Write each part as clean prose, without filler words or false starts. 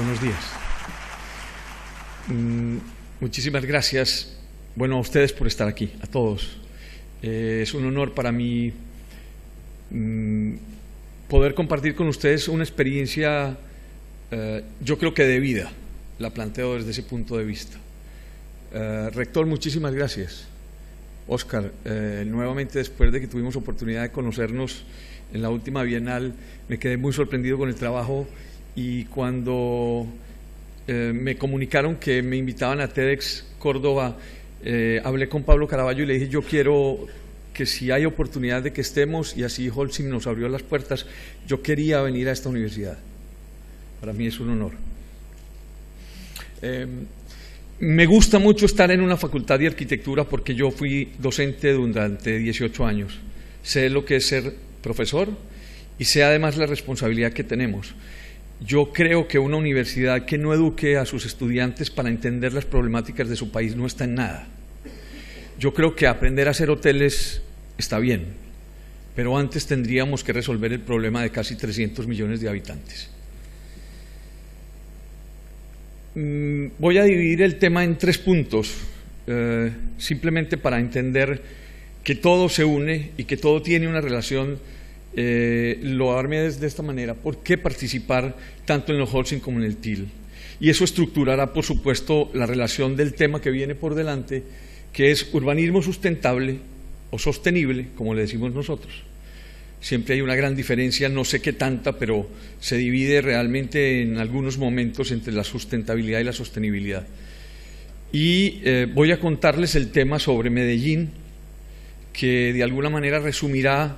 Buenos días. Muchísimas gracias, bueno, a ustedes por estar aquí, a todos. Es un honor para mí poder compartir con ustedes una experiencia, yo creo que de vida, la planteo desde ese punto de vista. Rector, muchísimas gracias. Óscar, nuevamente después de que tuvimos oportunidad de conocernos en la última Bienal, me quedé muy sorprendido con el trabajo y cuando me comunicaron que me invitaban a TEDx Córdoba, hablé con Pablo Caraballo y le dije, yo quiero que si hay oportunidad de que estemos, y así Holcim nos abrió las puertas, yo quería venir a esta universidad. Para mí es un honor. Me gusta mucho estar en una facultad de arquitectura porque yo fui docente durante 18 años. Sé lo que es ser profesor y sé además la responsabilidad que tenemos. Yo creo que una universidad que no eduque a sus estudiantes para entender las problemáticas de su país no está en nada. Yo creo que aprender a hacer hoteles está bien, pero antes tendríamos que resolver el problema de casi 300 millones de habitantes. Voy a dividir el tema en 3 puntos, simplemente para entender que todo se une y que todo tiene una relación. Lo armé de esta manera. ¿Por qué participar tanto en los Holcim como en el TIL? Y eso estructurará, por supuesto, la relación del tema que viene por delante, que es urbanismo sustentable o sostenible, como le decimos nosotros. Siempre hay una gran diferencia, no sé qué tanta, pero se divide realmente en algunos momentos entre la sustentabilidad y la sostenibilidad. Y voy a contarles el tema sobre Medellín, que de alguna manera resumirá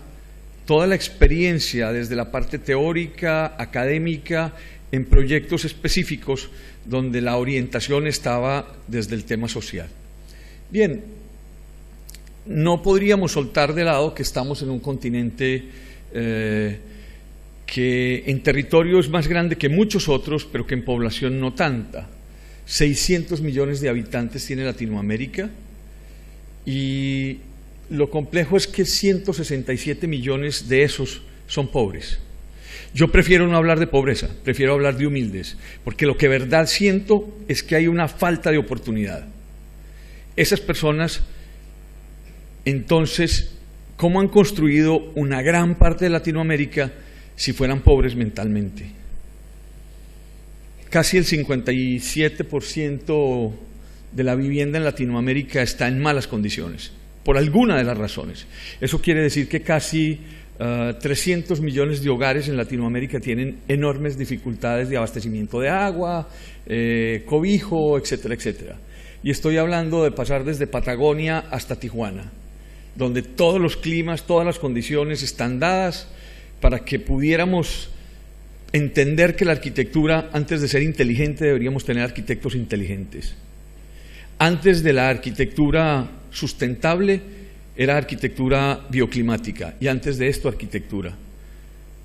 toda la experiencia desde la parte teórica, académica, en proyectos específicos donde la orientación estaba desde el tema social. Bien, no podríamos soltar de lado que estamos en un continente que en territorio es más grande que muchos otros, pero que en población no tanta. 600 millones de habitantes tiene Latinoamérica y lo complejo es que 167 millones de esos son pobres. Yo prefiero no hablar de pobreza, prefiero hablar de humildes, porque lo que de verdad siento es que hay una falta de oportunidad. Esas personas, entonces, ¿cómo han construido una gran parte de Latinoamérica si fueran pobres mentalmente? Casi el 57% de la vivienda en Latinoamérica está en malas condiciones, por alguna de las razones. Eso quiere decir que casi 300 millones de hogares en Latinoamérica tienen enormes dificultades de abastecimiento de agua, cobijo, etcétera, etcétera. Y estoy hablando de pasar desde Patagonia hasta Tijuana, donde todos los climas, todas las condiciones están dadas para que pudiéramos entender que la arquitectura, antes de ser inteligente, deberíamos tener arquitectos inteligentes. Antes de la arquitectura sustentable era arquitectura bioclimática y antes de esto arquitectura.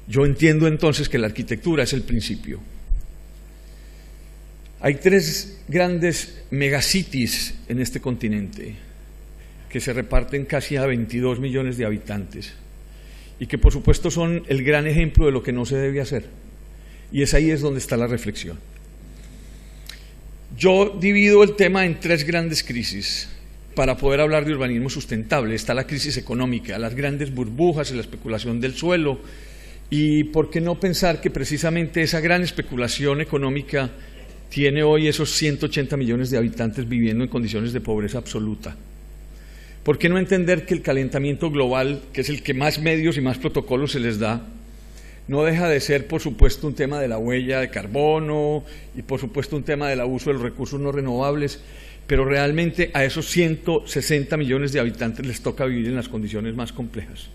Yo entiendo entonces que la arquitectura es el principio. Hay 3 grandes megacities en este continente que se reparten casi a 22 millones de habitantes y que por supuesto son el gran ejemplo de lo que no se debe hacer. Y ahí es donde está la reflexión. Yo divido el tema en 3 grandes crisis para poder hablar de urbanismo sustentable. Está la crisis económica, las grandes burbujas y la especulación del suelo. Y por qué no pensar que precisamente esa gran especulación económica tiene hoy esos 180 millones de habitantes viviendo en condiciones de pobreza absoluta. ¿Por qué no entender que el calentamiento global, que es el que más medios y más protocolos se les da, no deja de ser, por supuesto, un tema de la huella de carbono y, por supuesto, un tema del abuso de los recursos no renovables, pero realmente a esos 160 millones de habitantes les toca vivir en las condiciones más complejas?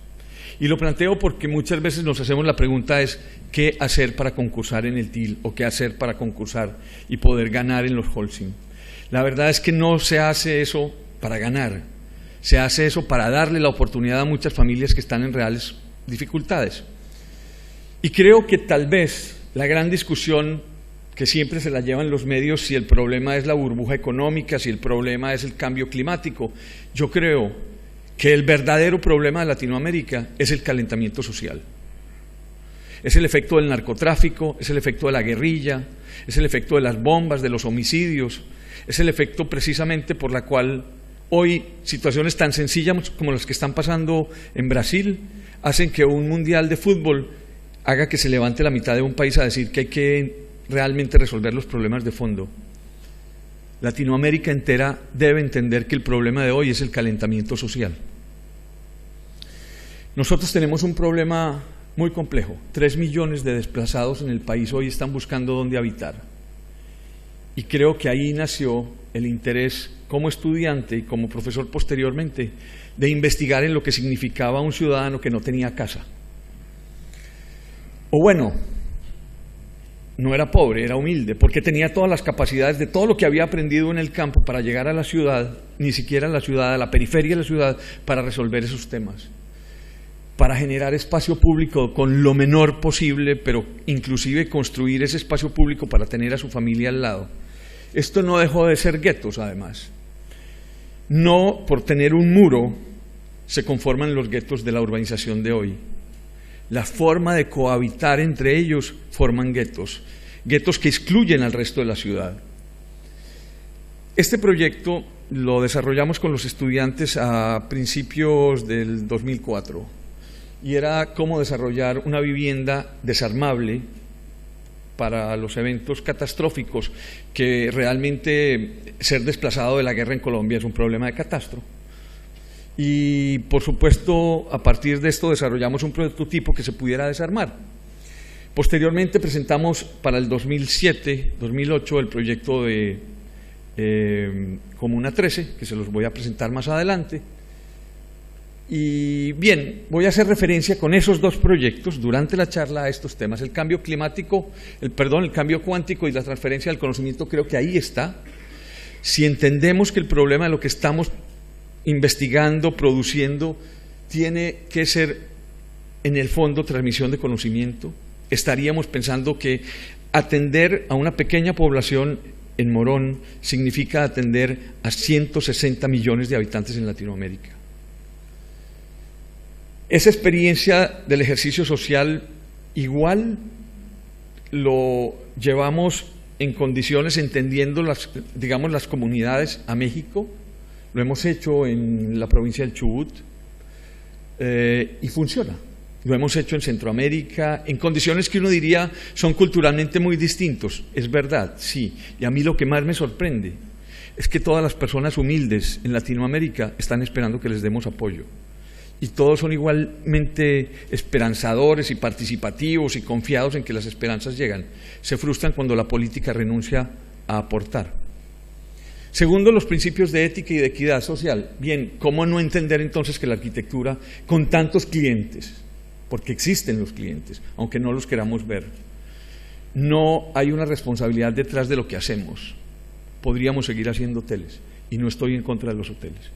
Y lo planteo porque muchas veces nos hacemos la pregunta es ¿qué hacer para concursar en el TIL o qué hacer para concursar y poder ganar en los Holcim? La verdad es que no se hace eso para ganar, se hace eso para darle la oportunidad a muchas familias que están en reales dificultades. Y creo que tal vez la gran discusión que siempre se la llevan los medios, si el problema es la burbuja económica, si el problema es el cambio climático, yo creo que el verdadero problema de Latinoamérica es el calentamiento social. Es el efecto del narcotráfico, es el efecto de la guerrilla, es el efecto de las bombas, de los homicidios, es el efecto precisamente por la cual hoy situaciones tan sencillas como las que están pasando en Brasil hacen que un mundial de fútbol haga que se levante la mitad de un país a decir que hay que realmente resolver los problemas de fondo. Latinoamérica entera debe entender que el problema de hoy es el calentamiento social. Nosotros tenemos un problema muy complejo. 3 millones de desplazados en el país hoy están buscando dónde habitar. Y creo que ahí nació el interés como estudiante y como profesor posteriormente de investigar en lo que significaba un ciudadano que no tenía casa. O bueno, no era pobre, era humilde, porque tenía todas las capacidades de todo lo que había aprendido en el campo para llegar a la ciudad, ni siquiera a la ciudad, a la periferia de la ciudad, para resolver esos temas, para generar espacio público con lo menor posible, pero inclusive construir ese espacio público para tener a su familia al lado. Esto no dejó de ser guetos, además. No por tener un muro se conforman los guetos de la urbanización de hoy. La forma de cohabitar entre ellos forman guetos que excluyen al resto de la ciudad. Este proyecto lo desarrollamos con los estudiantes a principios del 2004 y era cómo desarrollar una vivienda desarmable para los eventos catastróficos, que realmente ser desplazado de la guerra en Colombia es un problema de catastro. Y por supuesto, a partir de esto desarrollamos un prototipo que se pudiera desarmar. Posteriormente presentamos para el 2007-2008 el proyecto de Comuna 13, que se los voy a presentar más adelante. Y bien, voy a hacer referencia con esos dos proyectos durante la charla a estos temas. El cambio climático, el cambio cuántico y la transferencia del conocimiento, creo que ahí está. Si entendemos que el problema de lo que estamos investigando, produciendo, tiene que ser en el fondo transmisión de conocimiento, estaríamos pensando que atender a una pequeña población en Morón significa atender a 160 millones de habitantes en Latinoamérica. Esa experiencia del ejercicio social igual lo llevamos en condiciones entendiendo las comunidades a México. Lo hemos hecho en la provincia del Chubut y funciona. Lo hemos hecho en Centroamérica, en condiciones que uno diría son culturalmente muy distintos. Es verdad, sí. Y a mí lo que más me sorprende es que todas las personas humildes en Latinoamérica están esperando que les demos apoyo. Y todos son igualmente esperanzadores y participativos y confiados en que las esperanzas llegan. Se frustran cuando la política renuncia a aportar. Segundo, los principios de ética y de equidad social. Bien, ¿cómo no entender entonces que la arquitectura, con tantos clientes, porque existen los clientes, aunque no los queramos ver, no hay una responsabilidad detrás de lo que hacemos? Podríamos seguir haciendo hoteles, y no estoy en contra de los hoteles.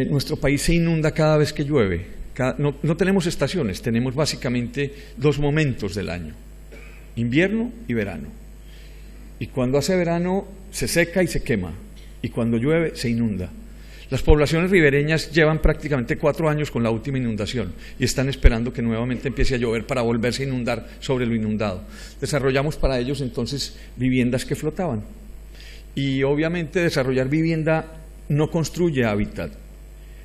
Nuestro país se inunda cada vez que llueve. No tenemos estaciones, tenemos básicamente 2 momentos del año: invierno y verano. Y cuando hace verano se seca y se quema, y cuando llueve se inunda. Las poblaciones ribereñas llevan prácticamente 4 años con la última inundación y están esperando que nuevamente empiece a llover para volverse a inundar sobre lo inundado. Desarrollamos para ellos entonces viviendas que flotaban. Y obviamente desarrollar vivienda no construye hábitat.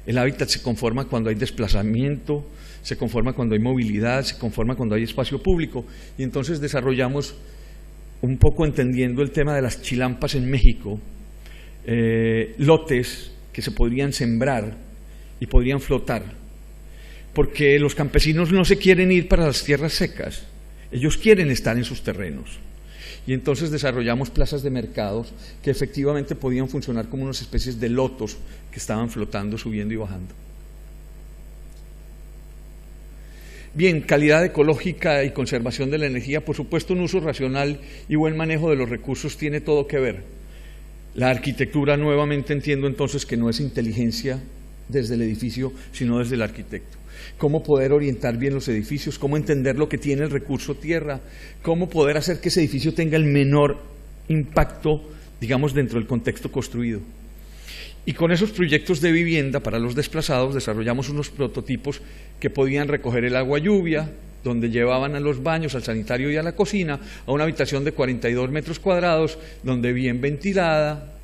El hábitat se conforma cuando hay desplazamiento, se conforma cuando hay movilidad, se conforma cuando hay espacio público. Y entonces desarrollamos, un poco entendiendo el tema de las chilampas en México, lotes que se podrían sembrar y podrían flotar, porque los campesinos no se quieren ir para las tierras secas, ellos quieren estar en sus terrenos. Y entonces desarrollamos plazas de mercados que efectivamente podían funcionar como unas especies de lotos que estaban flotando, subiendo y bajando. Bien, calidad ecológica y conservación de la energía, por supuesto un uso racional y buen manejo de los recursos tiene todo que ver. La arquitectura, nuevamente entiendo entonces que no es inteligencia desde el edificio, sino desde el arquitecto. Cómo poder orientar bien los edificios, cómo entender lo que tiene el recurso tierra, cómo poder hacer que ese edificio tenga el menor impacto, digamos, dentro del contexto construido. Y con esos proyectos de vivienda para los desplazados desarrollamos unos prototipos que podían recoger el agua lluvia, donde llevaban a los baños, al sanitario y a la cocina, a una habitación de 42 metros cuadrados, donde bien ventilada,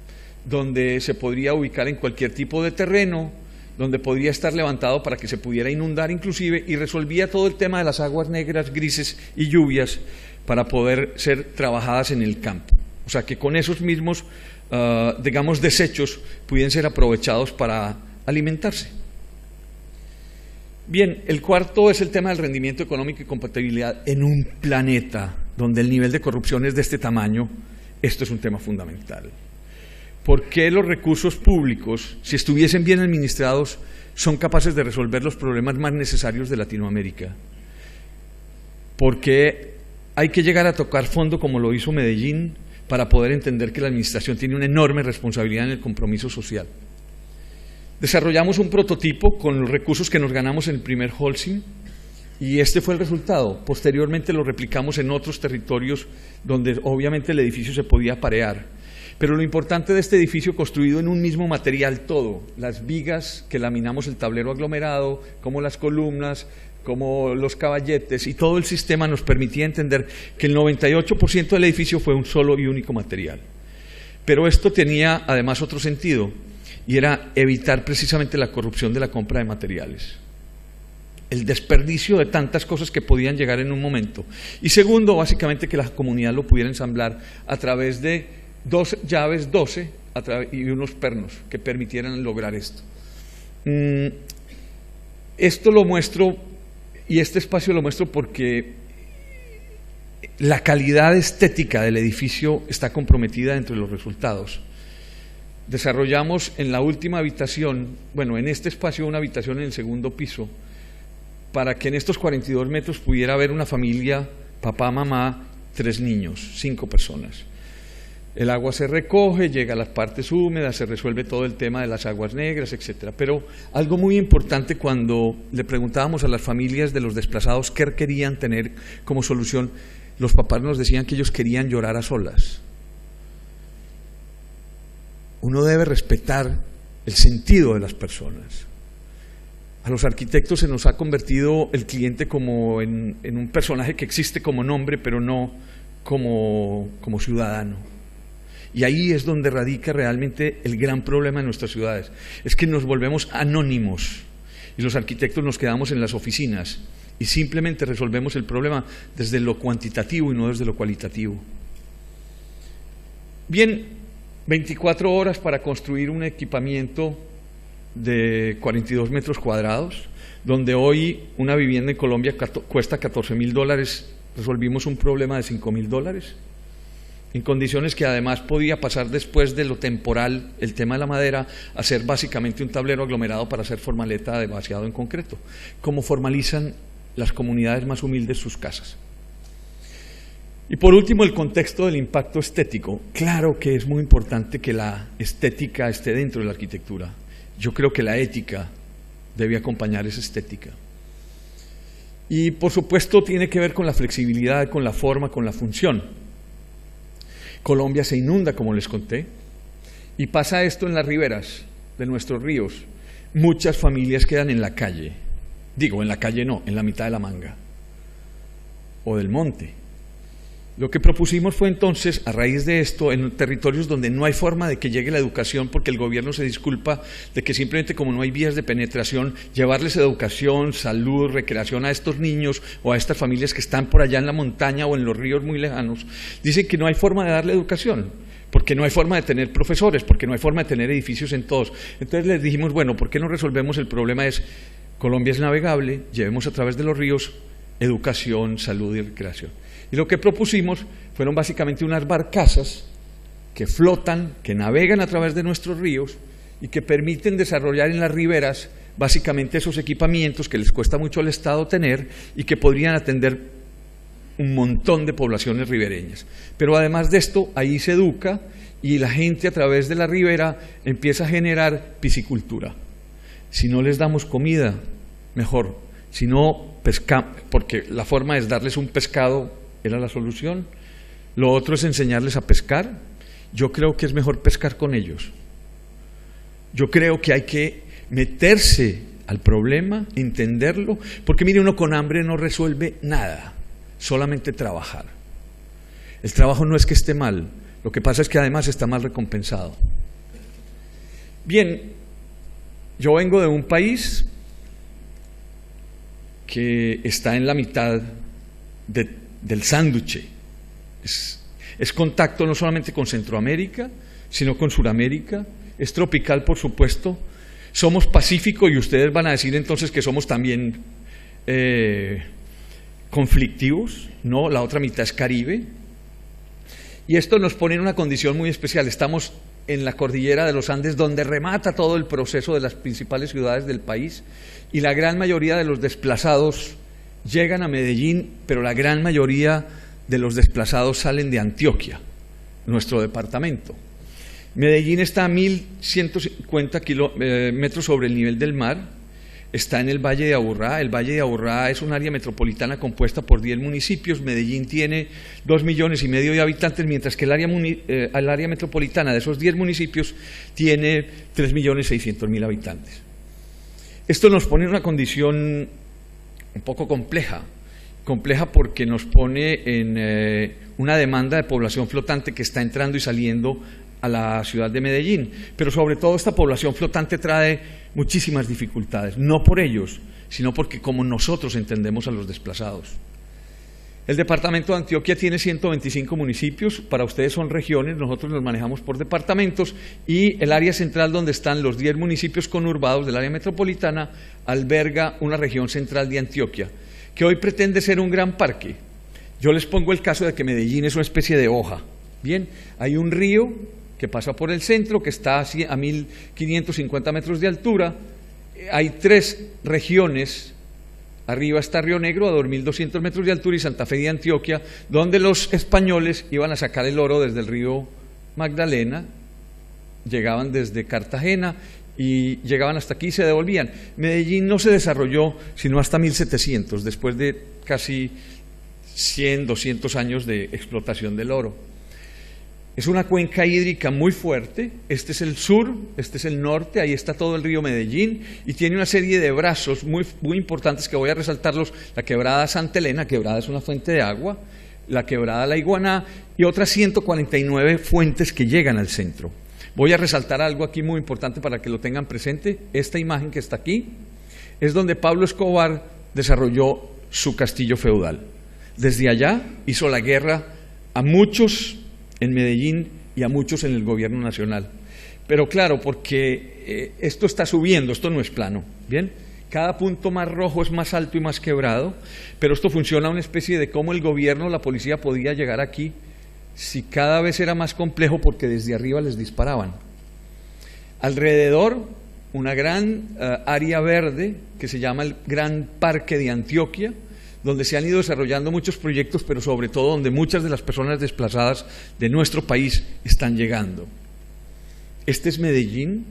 donde se podría ubicar en cualquier tipo de terreno, donde podría estar levantado para que se pudiera inundar inclusive, y resolvía todo el tema de las aguas negras, grises y lluvias para poder ser trabajadas en el campo. O sea que con esos mismos, digamos, desechos pudieran ser aprovechados para alimentarse. Bien, el cuarto es el tema del rendimiento económico y compatibilidad en un planeta donde el nivel de corrupción es de este tamaño. Esto es un tema fundamental. ¿Por qué los recursos públicos, si estuviesen bien administrados, son capaces de resolver los problemas más necesarios de Latinoamérica? ¿Por qué hay que llegar a tocar fondo como lo hizo Medellín para poder entender que la administración tiene una enorme responsabilidad en el compromiso social? Desarrollamos un prototipo con los recursos que nos ganamos en el primer Holcim y este fue el resultado. Posteriormente lo replicamos en otros territorios donde obviamente el edificio se podía parear. Pero lo importante de este edificio construido en un mismo material todo, las vigas que laminamos el tablero aglomerado, como las columnas, como los caballetes y todo el sistema nos permitía entender que el 98% del edificio fue un solo y único material. Pero esto tenía además otro sentido y era evitar precisamente la corrupción de la compra de materiales, el desperdicio de tantas cosas que podían llegar en un momento. Y segundo, básicamente que la comunidad lo pudiera ensamblar a través de 2 llaves 12 y unos pernos que permitieran lograr esto. Esto lo muestro y este espacio lo muestro porque la calidad estética del edificio está comprometida entre los resultados. Desarrollamos en la última habitación, bueno, en este espacio una habitación en el segundo piso, para que en estos 42 metros pudiera haber una familia, papá, mamá, 3 niños, 5 personas. El agua se recoge, llega a las partes húmedas, se resuelve todo el tema de las aguas negras, etcétera. Pero algo muy importante cuando le preguntábamos a las familias de los desplazados qué querían tener como solución, los papás nos decían que ellos querían llorar a solas. Uno debe respetar el sentido de las personas. A los arquitectos se nos ha convertido el cliente como en un personaje que existe como nombre, pero no como ciudadano. Y ahí es donde radica realmente el gran problema de nuestras ciudades. Es que nos volvemos anónimos y los arquitectos nos quedamos en las oficinas y simplemente resolvemos el problema desde lo cuantitativo y no desde lo cualitativo. Bien, 24 horas para construir un equipamiento de 42 metros cuadrados, donde hoy una vivienda en Colombia cuesta $14.000, resolvimos un problema de $5.000, en condiciones que además podía pasar después de lo temporal, el tema de la madera, a ser básicamente un tablero aglomerado para hacer formaleta de vaciado en concreto, como formalizan las comunidades más humildes sus casas. Y por último, el contexto del impacto estético. Claro que es muy importante que la estética esté dentro de la arquitectura. Yo creo que la ética debe acompañar esa estética. Y por supuesto tiene que ver con la flexibilidad, con la forma, con la función. Colombia se inunda, como les conté, y pasa esto en las riberas de nuestros ríos. Muchas familias quedan en la calle. Digo, en la calle no, en la mitad de la manga o del monte. Lo que propusimos fue entonces, a raíz de esto, en territorios donde no hay forma de que llegue la educación, porque el gobierno se disculpa de que simplemente como no hay vías de penetración, llevarles educación, salud, recreación a estos niños o a estas familias que están por allá en la montaña o en los ríos muy lejanos, dicen que no hay forma de darle educación, porque no hay forma de tener profesores, porque no hay forma de tener edificios en todos. Entonces les dijimos, bueno, ¿por qué no resolvemos el problema? Colombia es navegable, llevemos a través de los ríos educación, salud y recreación. Y lo que propusimos fueron básicamente unas barcazas que flotan, que navegan a través de nuestros ríos y que permiten desarrollar en las riberas básicamente esos equipamientos que les cuesta mucho al Estado tener y que podrían atender un montón de poblaciones ribereñas. Pero además de esto, ahí se educa y la gente a través de la ribera empieza a generar piscicultura. Si no les damos comida, mejor. Si no, porque la forma es darles un pescado, era la solución. Lo otro es enseñarles a pescar. Yo creo que es mejor pescar con ellos. Yo creo que hay que meterse al problema, entenderlo, porque mire, uno con hambre no resuelve nada, solamente trabajar. El trabajo no es que esté mal, lo que pasa es que además está mal recompensado. Bien, yo vengo de un país que está en la mitad del sándwich. Es contacto no solamente con Centroamérica, sino con Suramérica. Es tropical, por supuesto. Somos Pacífico y ustedes van a decir entonces que somos también conflictivos. No, la otra mitad es Caribe. Y esto nos pone en una condición muy especial. Estamos en la cordillera de los Andes, donde remata todo el proceso de las principales ciudades del país, y la gran mayoría de los desplazados llegan a Medellín, pero la gran mayoría de los desplazados salen de Antioquia, nuestro departamento. Medellín está a 1.150 metros sobre el nivel del mar, está en el Valle de Aburrá. El Valle de Aburrá es un área metropolitana compuesta por 10 municipios. Medellín tiene 2,5 millones de habitantes, mientras que el área metropolitana de esos 10 municipios tiene 3.600.000 habitantes. Esto nos pone en una condición un poco compleja porque nos pone en una demanda de población flotante que está entrando y saliendo a la ciudad de Medellín, pero sobre todo esta población flotante trae muchísimas dificultades, no por ellos, sino porque como nosotros entendemos a los desplazados. El departamento de Antioquia tiene 125 municipios, para ustedes son regiones, nosotros nos manejamos por departamentos, y el área central donde están los 10 municipios conurbados del área metropolitana alberga una región central de Antioquia, que hoy pretende ser un gran parque. Yo les pongo el caso de que Medellín es una especie de hoja. Bien, hay un río que pasa por el centro, que está a 1.550 metros de altura. Hay 3 regiones, arriba está Río Negro a 2.200 metros de altura y Santa Fe de Antioquia, donde los españoles iban a sacar el oro desde el río Magdalena, llegaban desde Cartagena y llegaban hasta aquí y se devolvían. Medellín no se desarrolló sino hasta 1700, después de casi 100, 200 años de explotación del oro. Es una cuenca hídrica muy fuerte. Este es el sur, este es el norte, ahí está todo el río Medellín, y tiene una serie de brazos muy importantes que voy a resaltarlos: la quebrada Santa Elena, quebrada es una fuente de agua, la quebrada La Iguaná y otras 149 fuentes que llegan al centro. Voy a resaltar algo aquí muy importante para que lo tengan presente. Esta imagen que está aquí es donde Pablo Escobar desarrolló su castillo feudal. Desde allá hizo la guerra a muchos en Medellín y a muchos en el gobierno nacional. Pero claro, porque esto está subiendo, esto no es plano, ¿bien? Cada punto más rojo es más alto y más quebrado, pero esto funciona una especie de cómo el gobierno, la policía podía llegar aquí si cada vez era más complejo porque desde arriba les disparaban. Alrededor, una gran área verde que se llama el Gran Parque de Antioquia, donde se han ido desarrollando muchos proyectos, pero sobre todo donde muchas de las personas desplazadas de nuestro país están llegando. Este es Medellín,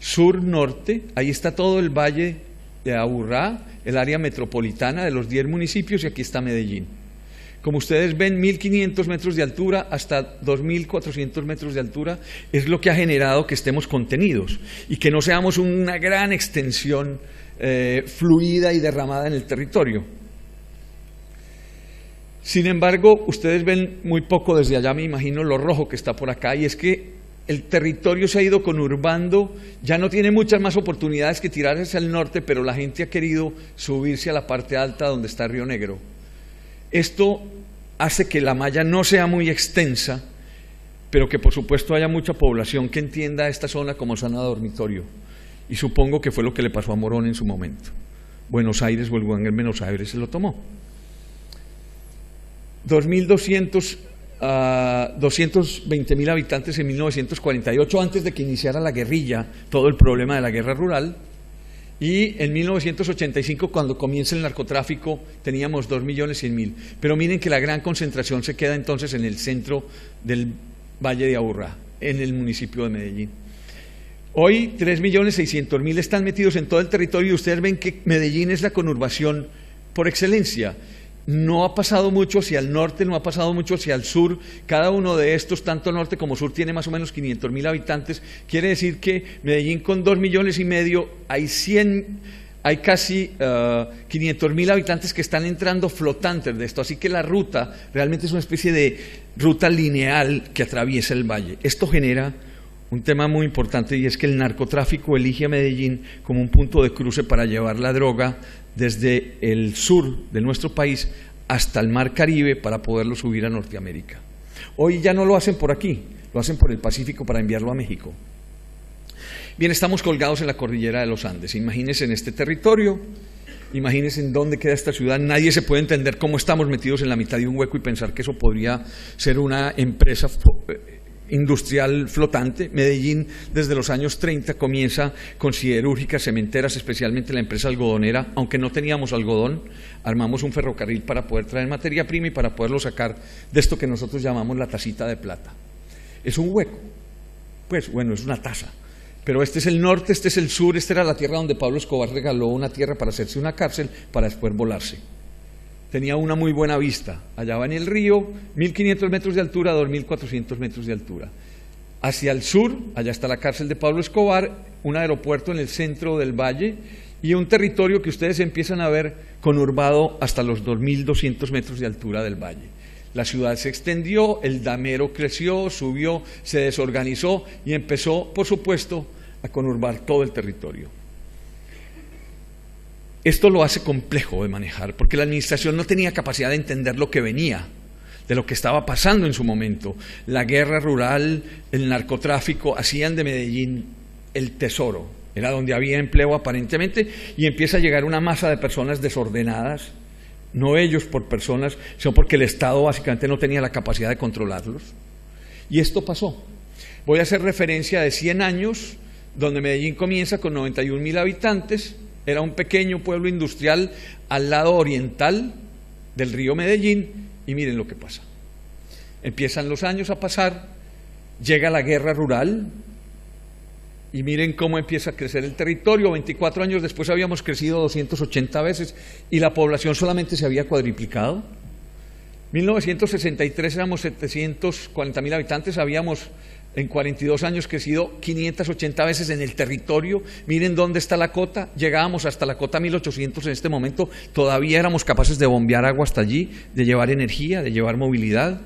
sur-norte, ahí está todo el Valle de Aburrá, el área metropolitana de los 10 municipios, y aquí está Medellín. Como ustedes ven, 1.500 metros de altura hasta 2.400 metros de altura es lo que ha generado que estemos contenidos y que no seamos una gran extensión fluida y derramada en el territorio. Sin embargo, ustedes ven muy poco desde allá, me imagino, lo rojo que está por acá, y es que el territorio se ha ido conurbando, ya no tiene muchas más oportunidades que tirar hacia el norte, pero la gente ha querido subirse a la parte alta donde está Río Negro. Esto hace que la malla no sea muy extensa, pero que por supuesto haya mucha población que entienda esta zona como zona dormitorio, y supongo que fue lo que le pasó a Morón en su momento. Buenos Aires o el Buenos Aires se lo tomó. 220.000 habitantes en 1948, antes de que iniciara la guerrilla, todo el problema de la guerra rural, y en 1985, cuando comienza el narcotráfico, teníamos 2.100.000. Pero miren que la gran concentración se queda entonces en el centro del Valle de Aburrá, en el municipio de Medellín. Hoy 3.600.000 están metidos en todo el territorio, y ustedes ven que Medellín es la conurbación por excelencia. no ha pasado mucho hacia el norte, no ha pasado mucho hacia el sur. Cada uno de estos, tanto norte como sur, tiene más o menos 500.000 habitantes. Quiere decir que Medellín, con 2,5 millones, hay casi 500.000 habitantes que están entrando flotantes de esto. Así que la ruta realmente es una especie de ruta lineal que atraviesa el valle. Esto genera un tema muy importante, y es que el narcotráfico elige a Medellín como un punto de cruce para llevar la droga desde el sur de nuestro país hasta el Mar Caribe para poderlo subir a Norteamérica. Hoy ya no lo hacen por aquí, lo hacen por el Pacífico para enviarlo a México. Bien, estamos colgados en la cordillera de los Andes. Imagínense en este territorio, imagínense en dónde queda esta ciudad. Nadie se puede entender cómo estamos metidos en la mitad de un hueco y pensar que eso podría ser una empresa industrial flotante. Medellín desde los años 30 comienza con siderúrgicas, cementeras, especialmente la empresa algodonera. Aunque no teníamos algodón, armamos un ferrocarril para poder traer materia prima y para poderlo sacar de esto que nosotros llamamos la tacita de plata. Es un hueco, pues bueno, es una taza. Pero este es el norte, este es el sur, esta era la tierra donde Pablo Escobar regaló una tierra para hacerse una cárcel para después volarse. Tenía una muy buena vista, allá va en el río, 1.500 metros de altura, 2.400 metros de altura. Hacia el sur, allá está la cárcel de Pablo Escobar, un aeropuerto en el centro del valle y un territorio que ustedes empiezan a ver conurbado hasta los 2.200 metros de altura del valle. La ciudad se extendió, el damero creció, subió, se desorganizó y empezó, por supuesto, a conurbar todo el territorio. Esto lo hace complejo de manejar, porque la administración no tenía capacidad de entender lo que venía, de lo que estaba pasando en su momento. La guerra rural, el narcotráfico, hacían de Medellín el tesoro. Era donde había empleo aparentemente, y empieza a llegar una masa de personas desordenadas, no ellos por personas, sino porque el Estado básicamente no tenía la capacidad de controlarlos. Y esto pasó. Voy a hacer referencia de 100 años, donde Medellín comienza con 91.000 habitantes, era un pequeño pueblo industrial al lado oriental del río Medellín, y miren lo que pasa. Empiezan los años a pasar, llega la guerra rural, y miren cómo empieza a crecer el territorio. 24 años después habíamos crecido 280 veces, y la población solamente se había cuadriplicado. 1963 éramos 740.000 habitantes, habíamos en 42 años crecido 580 veces en el territorio. Miren dónde está la cota, llegábamos hasta la cota 1800 en este momento, todavía éramos capaces de bombear agua hasta allí, de llevar energía, de llevar movilidad,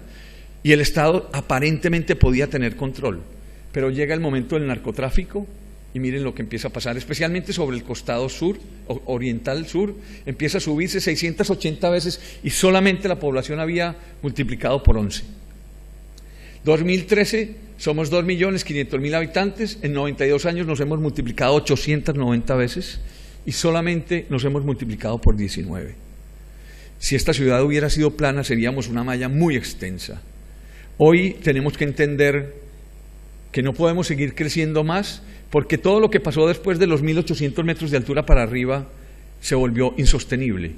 y el Estado aparentemente podía tener control. Pero llega el momento del narcotráfico, y miren lo que empieza a pasar, especialmente sobre el costado sur, oriental sur, empieza a subirse 680 veces, y solamente la población había multiplicado por 11. 2013 somos 2.500.000 habitantes, en 92 años nos hemos multiplicado 890 veces y solamente nos hemos multiplicado por 19. Si esta ciudad hubiera sido plana, seríamos una malla muy extensa. Hoy tenemos que entender que no podemos seguir creciendo más, porque todo lo que pasó después de los 1.800 metros de altura para arriba se volvió insostenible.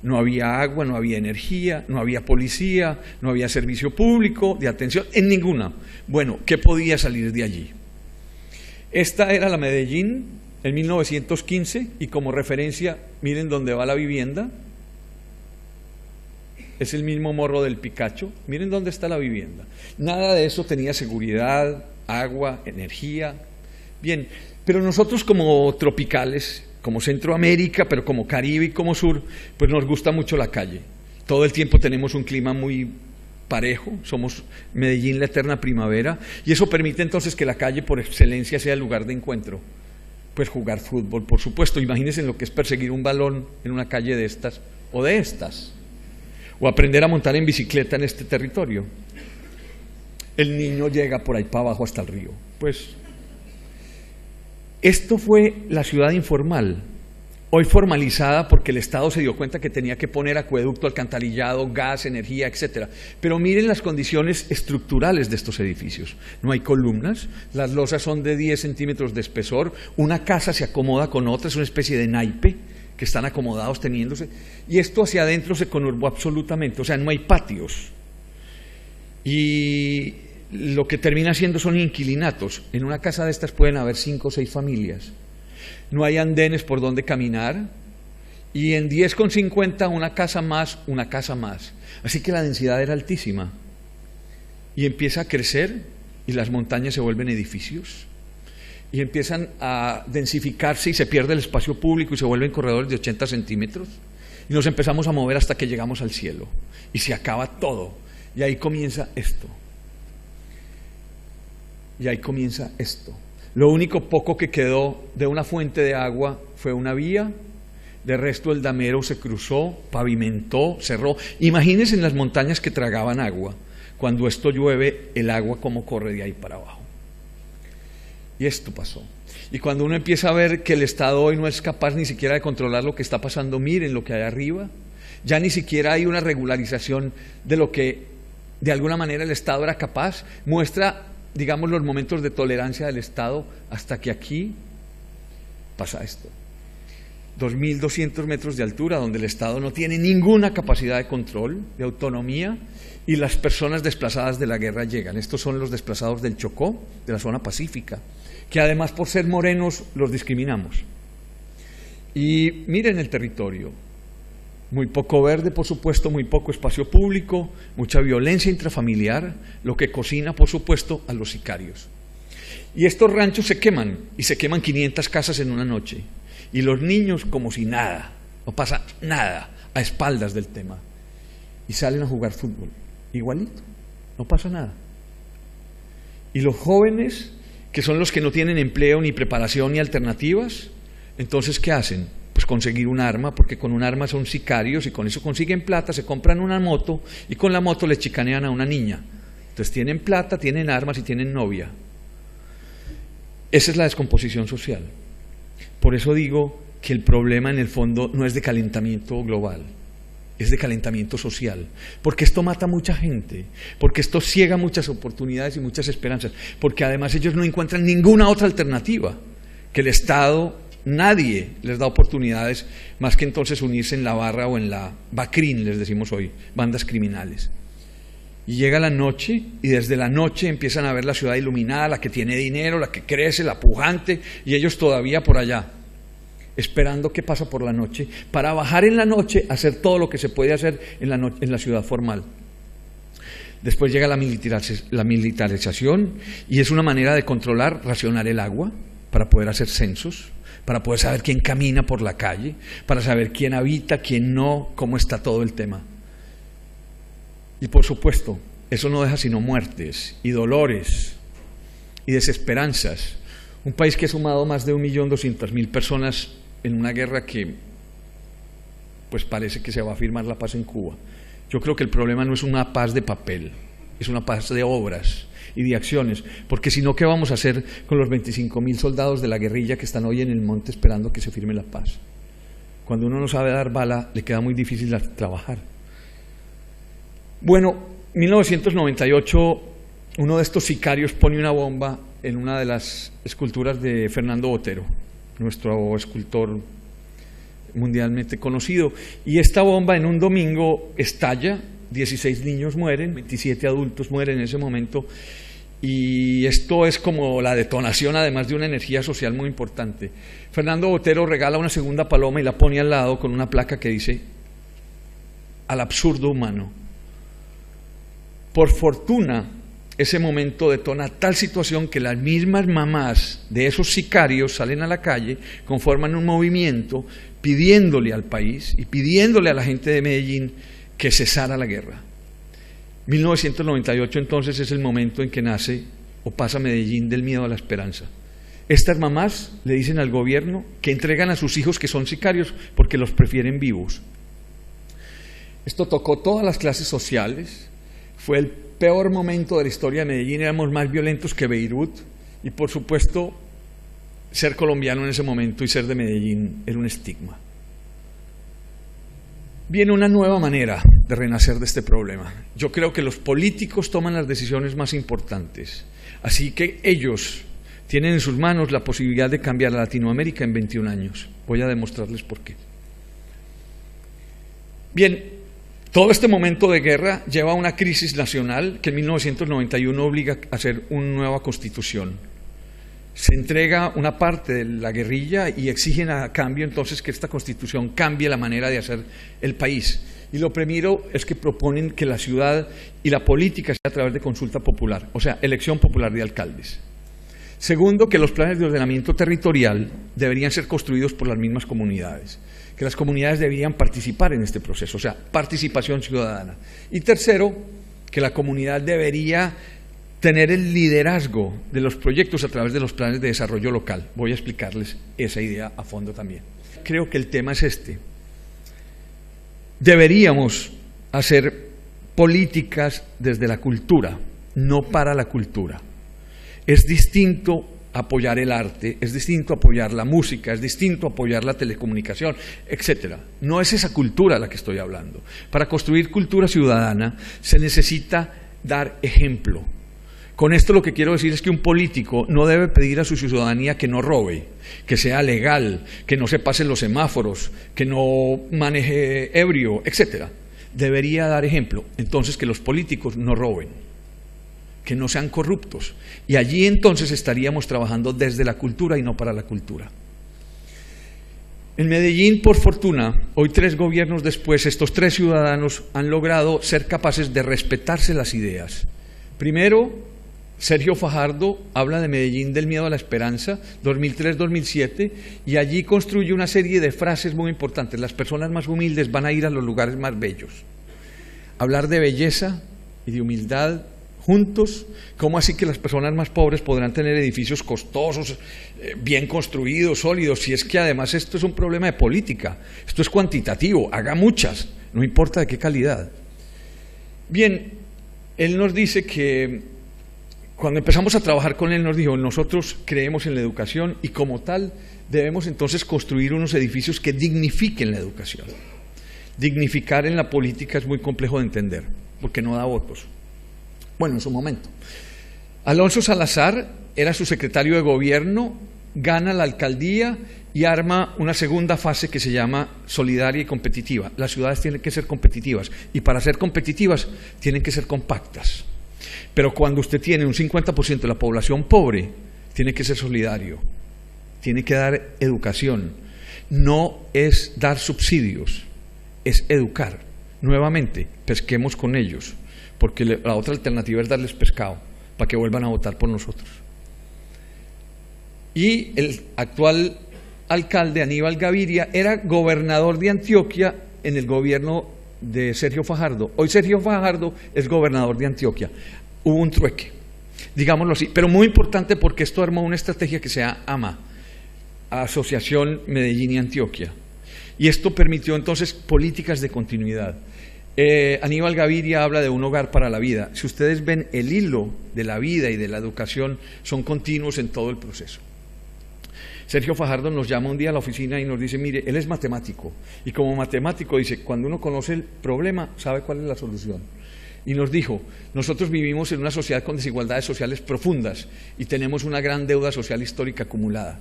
No había agua, no había energía, no había policía, no había servicio público de atención, en ninguna. Bueno, ¿qué podía salir de allí? Esta era la Medellín en 1915, y como referencia, miren dónde va la vivienda. Es el mismo Morro del Picacho, miren dónde está la vivienda. Nada de eso tenía seguridad, agua, energía. Bien, pero nosotros como tropicales, como Centroamérica, pero como Caribe y como Sur, pues nos gusta mucho la calle. Todo el tiempo tenemos un clima muy parejo, somos Medellín la eterna primavera, y eso permite entonces que la calle por excelencia sea el lugar de encuentro. Pues jugar fútbol, por supuesto. Imagínense lo que es perseguir un balón en una calle de estas o de estas, o aprender a montar en bicicleta en este territorio. El niño llega por ahí para abajo hasta el río. Pues esto fue la ciudad informal, hoy formalizada porque el Estado se dio cuenta que tenía que poner acueducto, alcantarillado, gas, energía, etc. Pero miren las condiciones estructurales de estos edificios. No hay columnas, las losas son de 10 centímetros de espesor, una casa se acomoda con otra, es una especie de naipe, que están acomodados teniéndose, y esto hacia adentro se conurbó absolutamente, o sea, no hay patios. Y lo que termina siendo son inquilinatos. En una casa de estas pueden haber 5 o 6 familias. No hay andenes por donde caminar, y en 10,50 una casa más, una casa más. Así que la densidad era altísima. Y empieza a crecer y las montañas se vuelven edificios. Y empiezan a densificarse y se pierde el espacio público y se vuelven corredores de 80 centímetros. Y nos empezamos a mover hasta que llegamos al cielo. Y se acaba todo. Y ahí comienza esto. Y ahí comienza esto. Lo único poco que quedó de una fuente de agua fue una vía. De resto el damero se cruzó, pavimentó, cerró. Imagínense en las montañas que tragaban agua. Cuando esto llueve, el agua cómo corre de ahí para abajo. Y esto pasó. Y cuando uno empieza a ver que el Estado hoy no es capaz ni siquiera de controlar lo que está pasando, miren lo que hay arriba. Ya ni siquiera hay una regularización de lo que de alguna manera el Estado era capaz. Muestra, digamos, los momentos de tolerancia del Estado hasta que aquí pasa esto. 2.200 metros de altura, donde el Estado no tiene ninguna capacidad de control, de autonomía, y las personas desplazadas de la guerra llegan. Estos son los desplazados del Chocó, de la zona pacífica, que además por ser morenos los discriminamos. Y miren el territorio, muy poco verde, por supuesto, muy poco espacio público, mucha violencia intrafamiliar, lo que cocina, por supuesto, a los sicarios. Y estos ranchos se queman, y se queman 500 casas en una noche. Y los niños como si nada, no pasa nada, a espaldas del tema. Y salen a jugar fútbol, igualito, no pasa nada. Y los jóvenes, que son los que no tienen empleo, ni preparación, ni alternativas, entonces ¿qué hacen? Pues conseguir un arma, porque con un arma son sicarios y con eso consiguen plata, se compran una moto y con la moto le chicanean a una niña. Entonces tienen plata, tienen armas y tienen novia. Esa es la descomposición social. Por eso digo que el problema en el fondo no es de calentamiento global, es de calentamiento social, porque esto mata a mucha gente, porque esto ciega muchas oportunidades y muchas esperanzas, porque además ellos no encuentran ninguna otra alternativa, que el Estado, nadie les da oportunidades más que entonces unirse en la barra o en la BACRIN, les decimos hoy, bandas criminales. Y llega la noche y desde la noche empiezan a ver la ciudad iluminada, la que tiene dinero, la que crece, la pujante, y ellos todavía por allá, esperando qué pasa por la noche, para bajar en la noche a hacer todo lo que se puede hacer en la ciudad formal. Después llega la militarización y es una manera de controlar, racionar el agua, para poder hacer censos, para poder saber quién camina por la calle, para saber quién habita, quién no, cómo está todo el tema. Y por supuesto, eso no deja sino muertes y dolores y desesperanzas. Un país que ha sumado más de 1.200.000 personas en una guerra que pues parece que se va a firmar la paz en Cuba. Yo creo que el problema no es una paz de papel, es una paz de obras y de acciones, porque si no, ¿qué vamos a hacer con los 25.000 soldados de la guerrilla que están hoy en el monte esperando que se firme la paz? Cuando uno no sabe dar bala, le queda muy difícil trabajar. Bueno, 1998, uno de estos sicarios pone una bomba en una de las esculturas de Fernando Botero, nuestro escultor mundialmente conocido, y esta bomba en un domingo estalla, 16 niños mueren, 27 adultos mueren en ese momento, y esto es como la detonación además de una energía social muy importante. Fernando Botero regala una segunda paloma y la pone al lado con una placa que dice: al absurdo humano. Por fortuna, ese momento detona tal situación que las mismas mamás de esos sicarios salen a la calle, conforman un movimiento pidiéndole al país y pidiéndole a la gente de Medellín que cesara la guerra. 1998 entonces es el momento en que nace o pasa Medellín del miedo a la esperanza. Estas mamás le dicen al gobierno que entregan a sus hijos que son sicarios porque los prefieren vivos. Esto tocó todas las clases sociales. Fue el peor momento de la historia de Medellín, éramos más violentos que Beirut y por supuesto ser colombiano en ese momento y ser de Medellín era un estigma. Viene una nueva manera de renacer de este problema. Yo creo que los políticos toman las decisiones más importantes, así que ellos tienen en sus manos la posibilidad de cambiar a Latinoamérica en 21 años. Voy a demostrarles por qué. Bien, todo este momento de guerra lleva a una crisis nacional que en 1991 obliga a hacer una nueva constitución. se entrega una parte de la guerrilla y exigen a cambio entonces que esta Constitución cambie la manera de hacer el país. Y lo primero es que proponen que la ciudad y la política sea a través de consulta popular, o sea, elección popular de alcaldes. Segundo, que los planes de ordenamiento territorial deberían ser construidos por las mismas comunidades, que las comunidades deberían participar en este proceso, o sea, participación ciudadana. Y tercero, que la comunidad debería tener el liderazgo de los proyectos a través de los planes de desarrollo local. Voy a explicarles esa idea a fondo también. Creo que el tema es este. Deberíamos hacer políticas desde la cultura, no para la cultura. Es distinto apoyar el arte, es distinto apoyar la música, es distinto apoyar la telecomunicación, etc. No es esa cultura a la que estoy hablando. Para construir cultura ciudadana se necesita dar ejemplo. Con esto lo que quiero decir es que un político no debe pedir a su ciudadanía que no robe, que sea legal, que no se pasen los semáforos, que no maneje ebrio, etc. Debería dar ejemplo. Entonces, que los políticos no roben, que no sean corruptos. Y allí entonces estaríamos trabajando desde la cultura y no para la cultura. En Medellín, por fortuna, hoy 3 gobiernos después, estos 3 ciudadanos han logrado ser capaces de respetarse las ideas. Primero, Sergio Fajardo habla de Medellín del miedo a la esperanza, 2003-2007, y allí construye una serie de frases muy importantes. Las personas más humildes van a ir a los lugares más bellos. Hablar de belleza y de humildad juntos. ¿Cómo así que las personas más pobres podrán tener edificios costosos, bien construidos, sólidos? Si es que además esto es un problema de política, esto es cuantitativo, haga muchas, no importa de qué calidad. Bien, él nos dice que cuando empezamos a trabajar con él nos dijo, nosotros creemos en la educación y como tal debemos entonces construir unos edificios que dignifiquen la educación. Dignificar en la política es muy complejo de entender, porque no da votos. Bueno, en su momento. Alonso Salazar era su secretario de gobierno, gana la alcaldía y arma una segunda fase que se llama solidaria y competitiva. Las ciudades tienen que ser competitivas y para ser competitivas tienen que ser compactas. Pero cuando usted tiene un 50% de la población pobre, tiene que ser solidario, tiene que dar educación. No es dar subsidios, es educar. Nuevamente, pesquemos con ellos, porque la otra alternativa es darles pescado para que vuelvan a votar por nosotros. Y el actual alcalde, Aníbal Gaviria, era gobernador de Antioquia en el gobierno de Sergio Fajardo. Hoy Sergio Fajardo es gobernador de Antioquia. Hubo un trueque, digámoslo así, pero muy importante porque esto armó una estrategia que se llama AMA, Asociación Medellín y Antioquia. Y esto permitió entonces políticas de continuidad. Aníbal Gaviria habla de un hogar para la vida. Si ustedes ven el hilo de la vida y de la educación, son continuos en todo el proceso. Sergio Fajardo nos llama un día a la oficina y nos dice, mire, él es matemático, y como matemático dice, cuando uno conoce el problema, sabe cuál es la solución. Y nos dijo, nosotros vivimos en una sociedad con desigualdades sociales profundas y tenemos una gran deuda social histórica acumulada.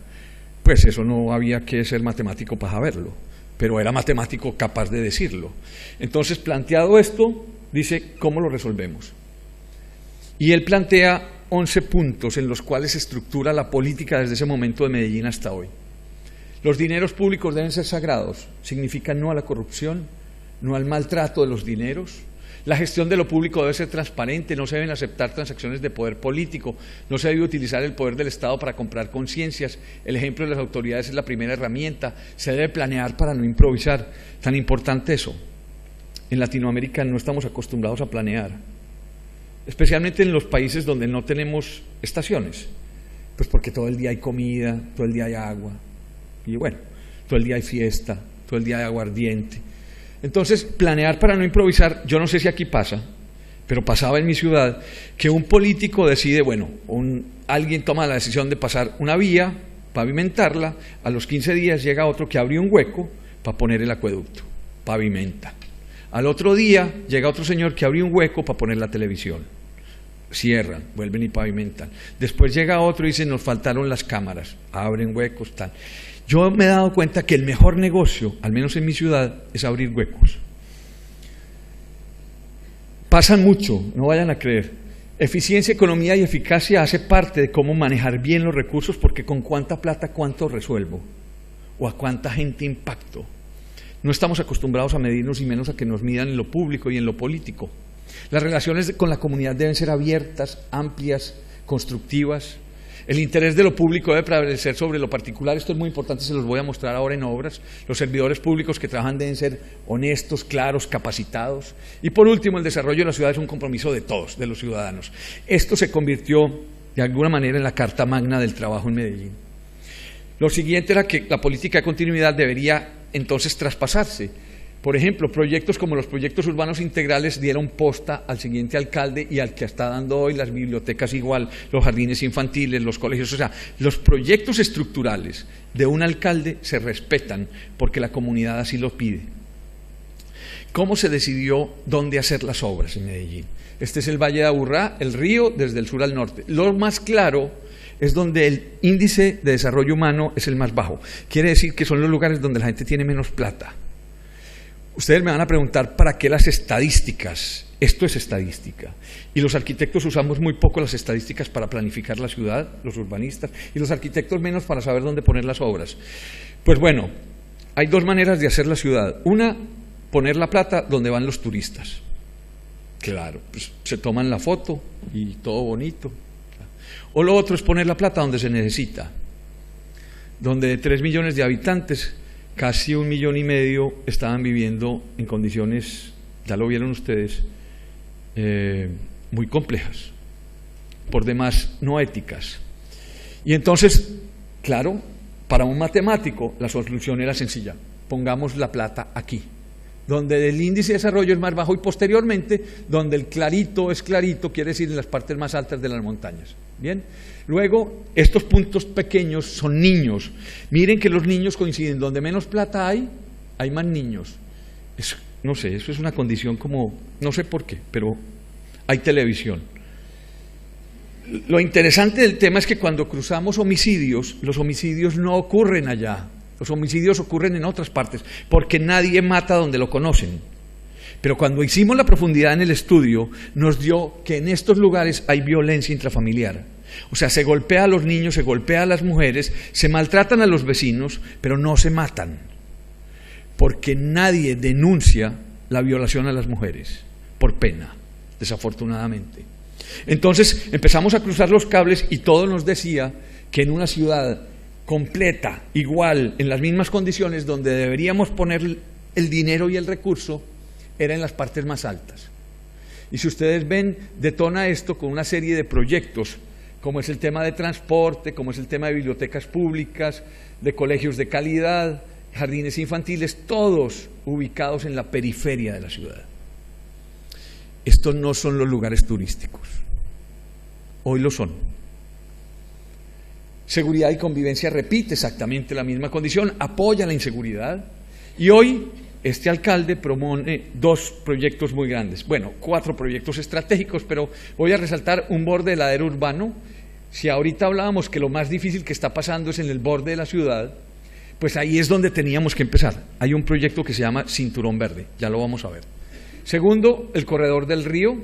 Pues eso no había que ser matemático para saberlo, pero era matemático capaz de decirlo. Entonces, planteado esto, dice, ¿cómo lo resolvemos? Y él plantea 11 puntos en los cuales se estructura la política desde ese momento de Medellín hasta hoy. Los dineros públicos deben ser sagrados, significa no a la corrupción, no al maltrato de los dineros. La gestión de lo público debe ser transparente, no se deben aceptar transacciones de poder político, no se debe utilizar el poder del Estado para comprar conciencias, el ejemplo de las autoridades es la primera herramienta, se debe planear para no improvisar, tan importante eso. En Latinoamérica no estamos acostumbrados a planear, especialmente en los países donde no tenemos estaciones, pues porque todo el día hay comida, todo el día hay agua, y bueno, todo el día hay fiesta, todo el día hay aguardiente. Entonces, planear para no improvisar, yo no sé si aquí pasa, pero pasaba en mi ciudad, que un político decide, bueno, alguien toma la decisión de pasar una vía, pavimentarla, a los 15 días llega otro que abre un hueco para poner el acueducto, pavimenta. Al otro día llega otro señor que abre un hueco para poner la televisión, cierran, vuelven y pavimentan. Después llega otro y dice, nos faltaron las cámaras, abren huecos, tal. Yo me he dado cuenta que el mejor negocio, al menos en mi ciudad, es abrir huecos. Pasan mucho, no vayan a creer, Eficiencia, economía y eficacia hace parte de cómo manejar bien los recursos, porque con cuánta plata, cuánto resuelvo, o a cuánta gente impacto. No estamos acostumbrados a medirnos y menos a que nos midan en lo público y en lo político. Las relaciones con la comunidad deben ser abiertas, amplias, constructivas. El interés de lo público debe prevalecer sobre lo particular. Esto es muy importante, se los voy a mostrar ahora en obras. Los servidores públicos que trabajan deben ser honestos, claros, capacitados. Y por último, el desarrollo de la ciudad es un compromiso de todos, de los ciudadanos. Esto se convirtió de alguna manera en la carta magna del trabajo en Medellín. Lo siguiente era que la política de continuidad debería entonces traspasarse. Por ejemplo, proyectos como los proyectos urbanos integrales dieron posta al siguiente alcalde y al que está dando hoy, las bibliotecas igual, los jardines infantiles, los colegios. O sea, los proyectos estructurales de un alcalde se respetan porque la comunidad así lo pide. ¿Cómo se decidió dónde hacer las obras en Medellín? Este es el Valle de Aburrá, el río desde el sur al norte. Lo más claro es donde el índice de desarrollo humano es el más bajo. Quiere decir que son los lugares donde la gente tiene menos plata. Ustedes me van a preguntar, ¿para qué las estadísticas? Esto es estadística. Y los arquitectos usamos muy poco las estadísticas para planificar la ciudad, los urbanistas, y los arquitectos menos para saber dónde poner las obras. Pues bueno, hay dos maneras de hacer la ciudad. Una, poner la plata donde van los turistas. Claro, pues se toman la foto y todo bonito. O lo otro es poner la plata donde se necesita. Donde de 3 millones de habitantes, casi 1,5 millones estaban viviendo en condiciones, ya lo vieron ustedes, muy complejas, por demás no éticas. Y entonces, claro, para un matemático la solución era sencilla: pongamos la plata aquí, donde el índice de desarrollo es más bajo y posteriormente donde el clarito es clarito, quiere decir en las partes más altas de las montañas. Bien, luego estos puntos pequeños son niños. Miren que los niños coinciden, donde menos plata hay más niños. No sé, eso es una condición como, no sé por qué, pero hay televisión. Lo interesante del tema es que cuando cruzamos homicidios, los homicidios no ocurren allá. Los homicidios ocurren en otras partes, porque nadie mata donde lo conocen. Pero cuando hicimos la profundidad en el estudio, nos dio que en estos lugares hay violencia intrafamiliar. O sea, se golpea a los niños, se golpea a las mujeres, se maltratan a los vecinos, pero no se matan. Porque nadie denuncia la violación a las mujeres, por pena, desafortunadamente. Entonces empezamos a cruzar los cables y todo nos decía que en una ciudad completa, igual, en las mismas condiciones, donde deberíamos poner el dinero y el recurso, era en las partes más altas. Y si ustedes ven, detona esto con una serie de proyectos, como es el tema de transporte, como es el tema de bibliotecas públicas, de colegios de calidad, jardines infantiles, todos ubicados en la periferia de la ciudad. Estos no son los lugares turísticos. Hoy lo son. Seguridad y convivencia repite exactamente la misma condición, apoya la inseguridad. Y hoy este alcalde promueve 2 proyectos muy grandes. Bueno, 4 proyectos estratégicos, pero voy a resaltar un borde de ladero urbano. Si ahorita hablábamos que lo más difícil que está pasando es en el borde de la ciudad, pues ahí es donde teníamos que empezar. Hay un proyecto que se llama Cinturón Verde, ya lo vamos a ver. Segundo, el corredor del río,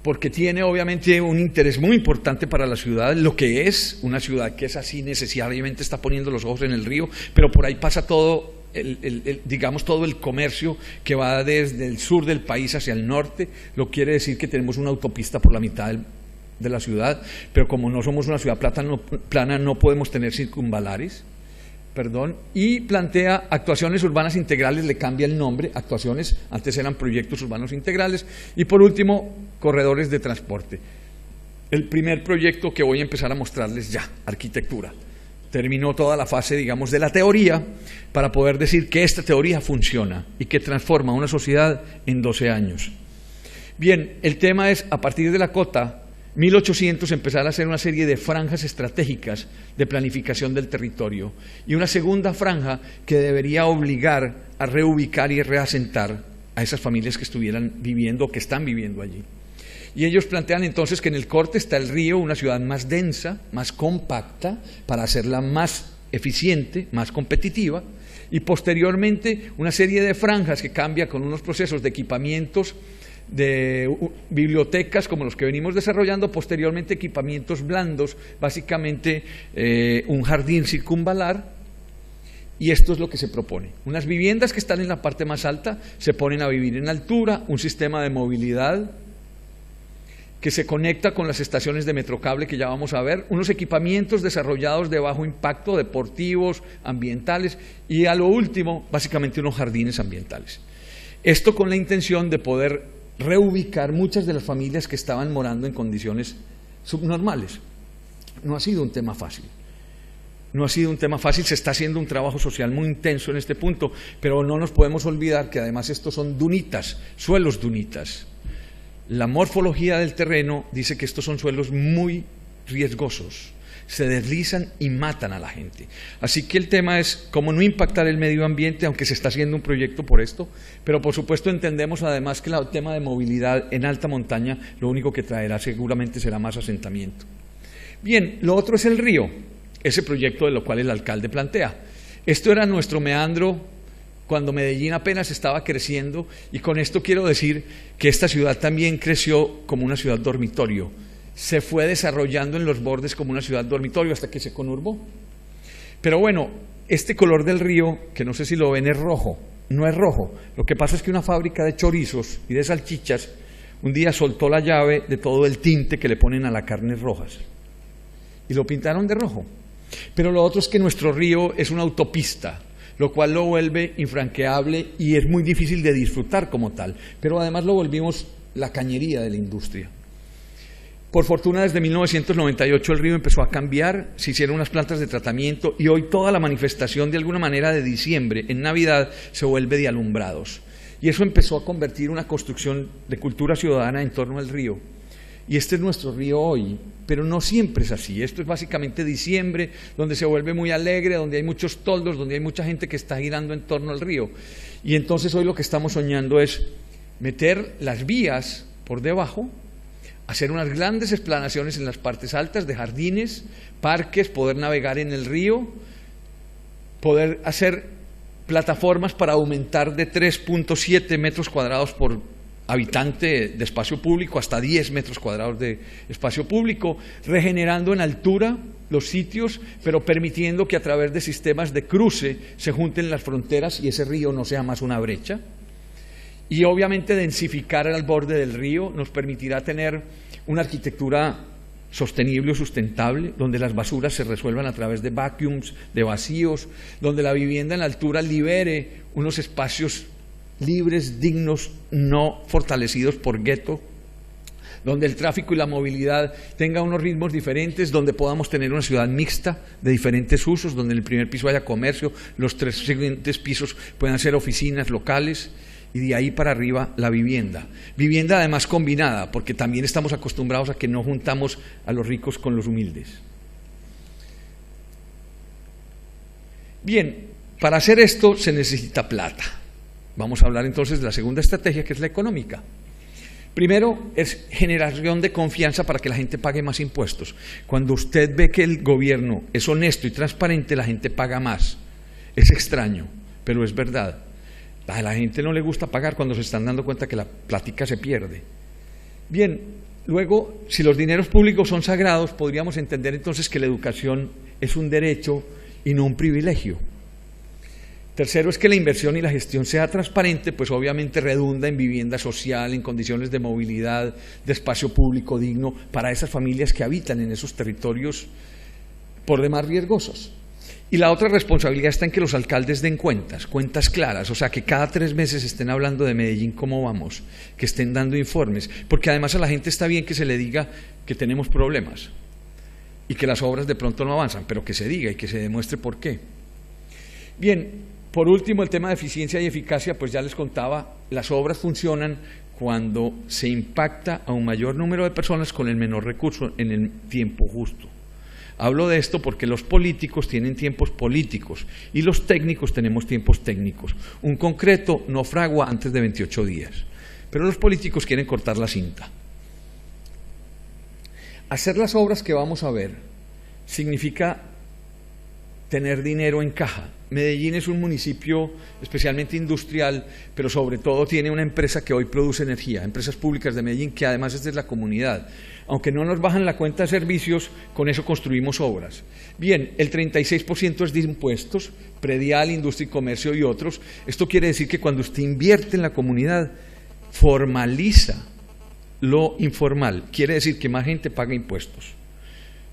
porque tiene obviamente un interés muy importante para la ciudad, lo que es una ciudad que es así necesariamente está poniendo los ojos en el río, pero por ahí pasa todo, digamos todo el comercio que va desde el sur del país hacia el norte, lo quiere decir que tenemos una autopista por la mitad de la ciudad, pero como no somos una ciudad plana no podemos tener circunvalares. Y plantea actuaciones urbanas integrales, le cambia el nombre, actuaciones, antes eran proyectos urbanos integrales, y por último, corredores de transporte. El primer proyecto que voy a empezar a mostrarles ya, arquitectura. Terminó toda la fase, digamos, de la teoría, para poder decir que esta teoría funciona y que transforma una sociedad en 12 años. Bien, el tema es, a partir de la cota 1800 empezar a hacer una serie de franjas estratégicas de planificación del territorio y una segunda franja que debería obligar a reubicar y reasentar a esas familias que estuvieran viviendo o que están viviendo allí. Y ellos plantean entonces que en el corte está el río, una ciudad más densa, más compacta, para hacerla más eficiente, más competitiva, y posteriormente una serie de franjas que cambia con unos procesos de equipamientos bibliotecas como los que venimos desarrollando, posteriormente equipamientos blandos, básicamente un jardín circunvalar, y esto es lo que se propone. Unas viviendas que están en la parte más alta se ponen a vivir en altura, un sistema de movilidad que se conecta con las estaciones de Metrocable que ya vamos a ver, unos equipamientos desarrollados de bajo impacto, deportivos, ambientales, y a lo último, básicamente unos jardines ambientales. Esto con la intención de poder reubicar muchas de las familias que estaban morando en condiciones subnormales. No ha sido un tema fácil. No ha sido un tema fácil, se está haciendo un trabajo social muy intenso en este punto, pero no nos podemos olvidar que además estos son dunitas, suelos dunitas. La morfología del terreno dice que estos son suelos muy riesgosos, se deslizan y matan a la gente. Así que el tema es cómo no impactar el medio ambiente, aunque se está haciendo un proyecto por esto, pero por supuesto entendemos además que el tema de movilidad en alta montaña lo único que traerá seguramente será más asentamiento. Bien, lo otro es el río, ese proyecto de lo cual el alcalde plantea. Esto era nuestro meandro cuando Medellín apenas estaba creciendo, y con esto quiero decir que esta ciudad también creció como una ciudad dormitorio, se fue desarrollando en los bordes como una ciudad dormitorio hasta que se conurbó. Pero bueno, este color del río, que no sé si lo ven, es rojo, no es rojo. Lo que pasa es que una fábrica de chorizos y de salchichas un día soltó la llave de todo el tinte que le ponen a las carnes rojas y lo pintaron de rojo. Pero lo otro es que nuestro río es una autopista, lo cual lo vuelve infranqueable y es muy difícil de disfrutar como tal, pero además lo volvimos la cañería de la industria. Por fortuna, desde 1998 el río empezó a cambiar, se hicieron unas plantas de tratamiento y hoy toda la manifestación de alguna manera de diciembre, en Navidad, se vuelve de alumbrados. Y eso empezó a convertir una construcción de cultura ciudadana en torno al río. Y este es nuestro río hoy, pero no siempre es así. Esto es básicamente diciembre, donde se vuelve muy alegre, donde hay muchos toldos, donde hay mucha gente que está girando en torno al río. Y entonces hoy lo que estamos soñando es meter las vías por debajo, hacer unas grandes explanaciones en las partes altas de jardines, parques, poder navegar en el río, poder hacer plataformas para aumentar de 3.7 metros cuadrados por habitante de espacio público hasta 10 metros cuadrados de espacio público, regenerando en altura los sitios, pero permitiendo que a través de sistemas de cruce se junten las fronteras y ese río no sea más una brecha. Y obviamente densificar al borde del río nos permitirá tener una arquitectura sostenible o sustentable, donde las basuras se resuelvan a través de vacuums, de vacíos, donde la vivienda en altura libere unos espacios libres, dignos, no fortalecidos por gueto, donde el tráfico y la movilidad tengan unos ritmos diferentes, donde podamos tener una ciudad mixta de diferentes usos, donde en el primer piso haya comercio, los 3 siguientes pisos puedan ser oficinas locales, y de ahí para arriba la vivienda. Vivienda además combinada, porque también estamos acostumbrados a que no juntamos a los ricos con los humildes. Bien, para hacer esto se necesita plata. Vamos a hablar entonces de la segunda estrategia, que es la económica. Primero es generación de confianza para que la gente pague más impuestos. Cuando usted ve que el gobierno es honesto y transparente, la gente paga más. Es extraño, pero es verdad. A la gente no le gusta pagar cuando se están dando cuenta que la plática se pierde. Bien, luego, si los dineros públicos son sagrados, podríamos entender entonces que la educación es un derecho y no un privilegio. Tercero es que la inversión y la gestión sea transparente, pues obviamente redunda en vivienda social, en condiciones de movilidad, de espacio público digno para esas familias que habitan en esos territorios por demás riesgosos. Y la otra responsabilidad está en que los alcaldes den cuentas claras, o sea, que cada 3 meses estén hablando de Medellín cómo vamos, que estén dando informes, porque además a la gente está bien que se le diga que tenemos problemas y que las obras de pronto no avanzan, pero que se diga y que se demuestre por qué. Bien, por último, el tema de eficiencia y eficacia, pues ya les contaba, las obras funcionan cuando se impacta a un mayor número de personas con el menor recurso en el tiempo justo. Hablo de esto porque los políticos tienen tiempos políticos y los técnicos tenemos tiempos técnicos. Un concreto no fragua antes de 28 días, pero los políticos quieren cortar la cinta. Hacer las obras que vamos a ver significa tener dinero en caja. Medellín es un municipio especialmente industrial, pero sobre todo tiene una empresa que hoy produce energía, Empresas Públicas de Medellín, que además es de la comunidad. Aunque no nos bajan la cuenta de servicios, con eso construimos obras. Bien, el 36% es de impuestos, predial, industria y comercio y otros. Esto quiere decir que cuando usted invierte en la comunidad, formaliza lo informal. Quiere decir que más gente paga impuestos.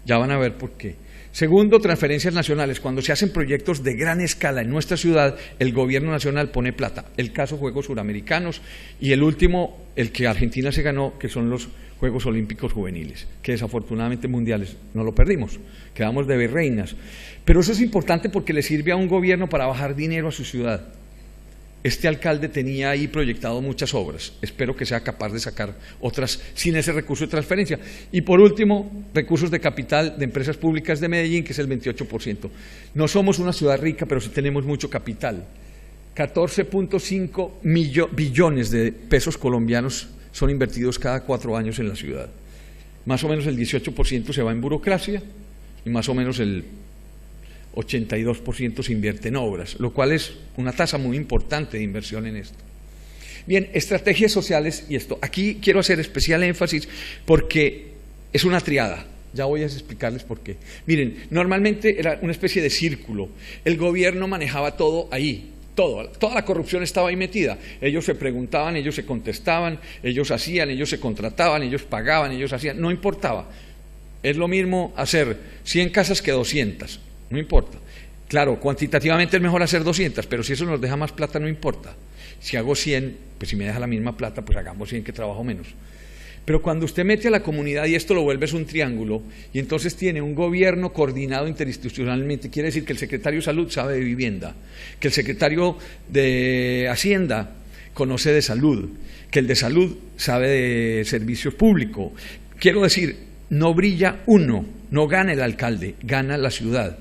Ya van a ver por qué. Segundo, transferencias nacionales. Cuando se hacen proyectos de gran escala en nuestra ciudad, el gobierno nacional pone plata. El caso Juegos Suramericanos y el último, el que Argentina se ganó, que son los Juegos Olímpicos Juveniles, que desafortunadamente mundiales no lo perdimos, quedamos de virreinas. Pero eso es importante porque le sirve a un gobierno para bajar dinero a su ciudad. Este alcalde tenía ahí proyectado muchas obras, espero que sea capaz de sacar otras sin ese recurso de transferencia. Y por último, recursos de capital de Empresas Públicas de Medellín, que es el 28%. No somos una ciudad rica, pero sí tenemos mucho capital. 14.5 billones de pesos colombianos son invertidos cada 4 años en la ciudad. Más o menos el 18% se va en burocracia y más o menos el 82% se invierte en obras, lo cual es una tasa muy importante de inversión en esto. Bien, estrategias sociales y esto. Aquí quiero hacer especial énfasis porque es una triada. Ya voy a explicarles por qué. Miren, normalmente era una especie de círculo. El gobierno manejaba todo ahí. Toda la corrupción estaba ahí metida. Ellos se preguntaban, ellos se contestaban, ellos hacían, ellos se contrataban, ellos pagaban, ellos hacían, no importaba. Es lo mismo hacer 100 casas que 200, no importa. Claro, cuantitativamente es mejor hacer 200, pero si eso nos deja más plata no importa. Si hago 100, pues si me deja la misma plata, pues hagamos 100 que trabajo menos. Pero cuando usted mete a la comunidad y esto lo vuelve es un triángulo, y entonces tiene un gobierno coordinado interinstitucionalmente, quiere decir que el secretario de Salud sabe de vivienda, que el secretario de Hacienda conoce de salud, que el de salud sabe de servicios públicos. Quiero decir, no brilla uno, no gana el alcalde, gana la ciudad.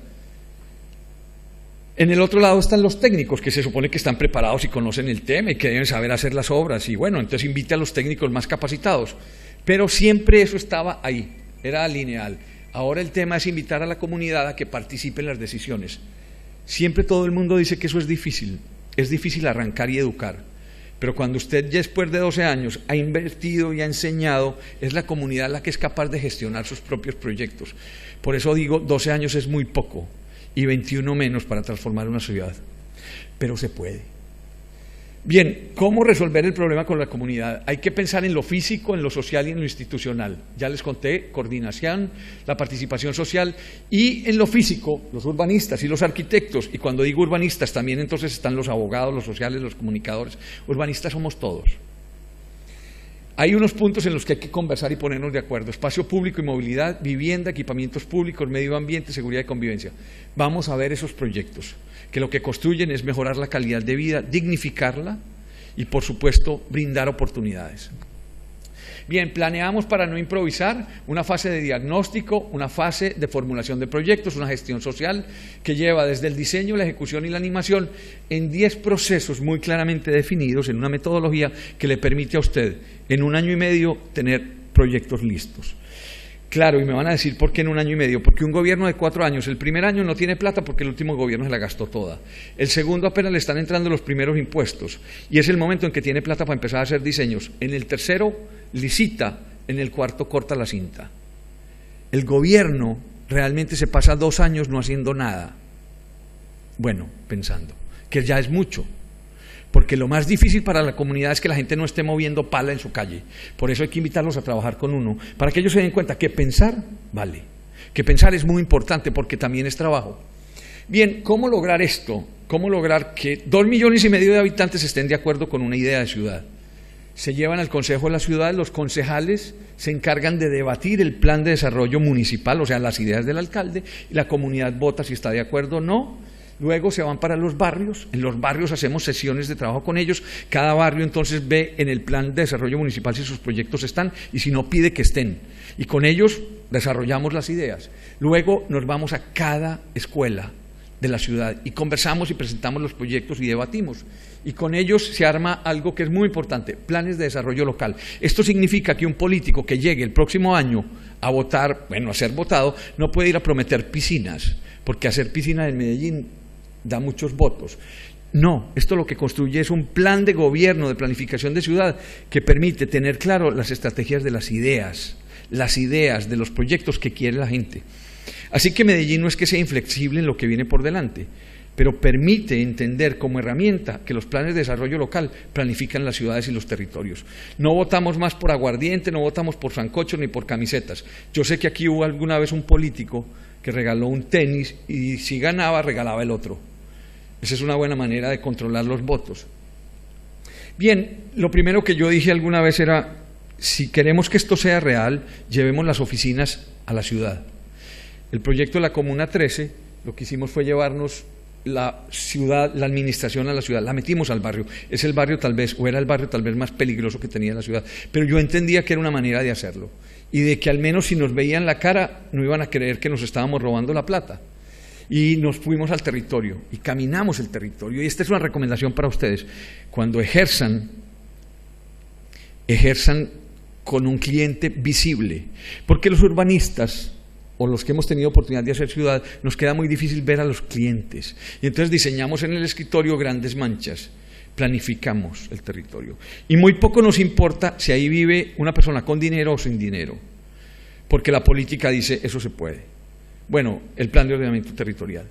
En el otro lado están los técnicos, que se supone que están preparados y conocen el tema y que deben saber hacer las obras, y bueno, entonces invite a los técnicos más capacitados. Pero siempre eso estaba ahí, era lineal. Ahora el tema es invitar a la comunidad a que participe en las decisiones. Siempre todo el mundo dice que eso es difícil arrancar y educar. Pero cuando usted ya después de 12 años ha invertido y ha enseñado, es la comunidad la que es capaz de gestionar sus propios proyectos. Por eso digo, 12 años es muy poco. Y 21 menos para transformar una ciudad, pero se puede. Bien, ¿cómo resolver el problema con la comunidad? Hay que pensar en lo físico, en lo social y en lo institucional. Ya les conté, coordinación, la participación social, y en lo físico, los urbanistas y los arquitectos, y cuando digo urbanistas también entonces están los abogados, los sociales, los comunicadores. Urbanistas somos todos. Hay unos puntos en los que hay que conversar y ponernos de acuerdo: espacio público y movilidad, vivienda, equipamientos públicos, medio ambiente, seguridad y convivencia. Vamos a ver esos proyectos, que lo que construyen es mejorar la calidad de vida, dignificarla y, por supuesto, brindar oportunidades. Bien, planeamos, para no improvisar, una fase de diagnóstico, una fase de formulación de proyectos, una gestión social que lleva desde el diseño, la ejecución y la animación en 10 procesos muy claramente definidos, en una metodología que le permite a usted en 1 año y medio tener proyectos listos. Claro, y me van a decir, ¿por qué en 1 año y medio? Porque un gobierno de 4 años, el primer año no tiene plata porque el último gobierno se la gastó toda. El segundo apenas le están entrando los primeros impuestos y es el momento en que tiene plata para empezar a hacer diseños. En el tercero licita, en el cuarto corta la cinta. El gobierno realmente se pasa 2 años no haciendo nada. Bueno, pensando, que ya es mucho. Porque lo más difícil para la comunidad es que la gente no esté moviendo pala en su calle. Por eso hay que invitarlos a trabajar con uno, para que ellos se den cuenta que pensar vale, que pensar es muy importante porque también es trabajo. Bien, ¿cómo lograr esto? ¿Cómo lograr que 2,5 millones de habitantes estén de acuerdo con una idea de ciudad? Se llevan al Consejo de la Ciudad, los concejales se encargan de debatir el plan de desarrollo municipal, o sea, las ideas del alcalde, y la comunidad vota si está de acuerdo o no. Luego se van para los barrios, en los barrios hacemos sesiones de trabajo con ellos, cada barrio entonces ve en el plan de desarrollo municipal si sus proyectos están y si no pide que estén, y con ellos desarrollamos las ideas. Luego nos vamos a cada escuela de la ciudad y conversamos y presentamos los proyectos y debatimos, y con ellos se arma algo que es muy importante: planes de desarrollo local. Esto significa que un político que llegue el próximo año a votar, bueno, a ser votado, no puede ir a prometer piscinas, porque hacer piscinas en Medellín da muchos votos. No, esto lo que construye es un plan de gobierno, de planificación de ciudad, que permite tener claro las estrategias de las ideas de los proyectos que quiere la gente. Así que Medellín no es que sea inflexible en lo que viene por delante, pero permite entender como herramienta que los planes de desarrollo local planifican las ciudades y los territorios. No votamos más por aguardiente, no votamos por sancocho ni por camisetas. Yo sé que aquí hubo alguna vez un político que regaló un tenis y si ganaba, regalaba el otro. Esa es una buena manera de controlar los votos. Bien, lo primero que yo dije alguna vez era, si queremos que esto sea real, llevemos las oficinas a la ciudad. El proyecto de la Comuna 13, lo que hicimos fue llevarnos la ciudad, la administración a la ciudad, la metimos al barrio. Es el barrio tal vez, o era el barrio tal vez más peligroso que tenía la ciudad, pero yo entendía que era una manera de hacerlo y de que al menos si nos veían la cara no iban a creer que nos estábamos robando la plata. Y nos fuimos al territorio y caminamos el territorio. Y esta es una recomendación para ustedes. Cuando ejerzan con un cliente visible, porque los urbanistas o los que hemos tenido oportunidad de hacer ciudad, nos queda muy difícil ver a los clientes. Y entonces diseñamos en el escritorio grandes manchas, planificamos el territorio. Y muy poco nos importa si ahí vive una persona con dinero o sin dinero, porque la política dice, eso se puede. Bueno, el plan de ordenamiento territorial.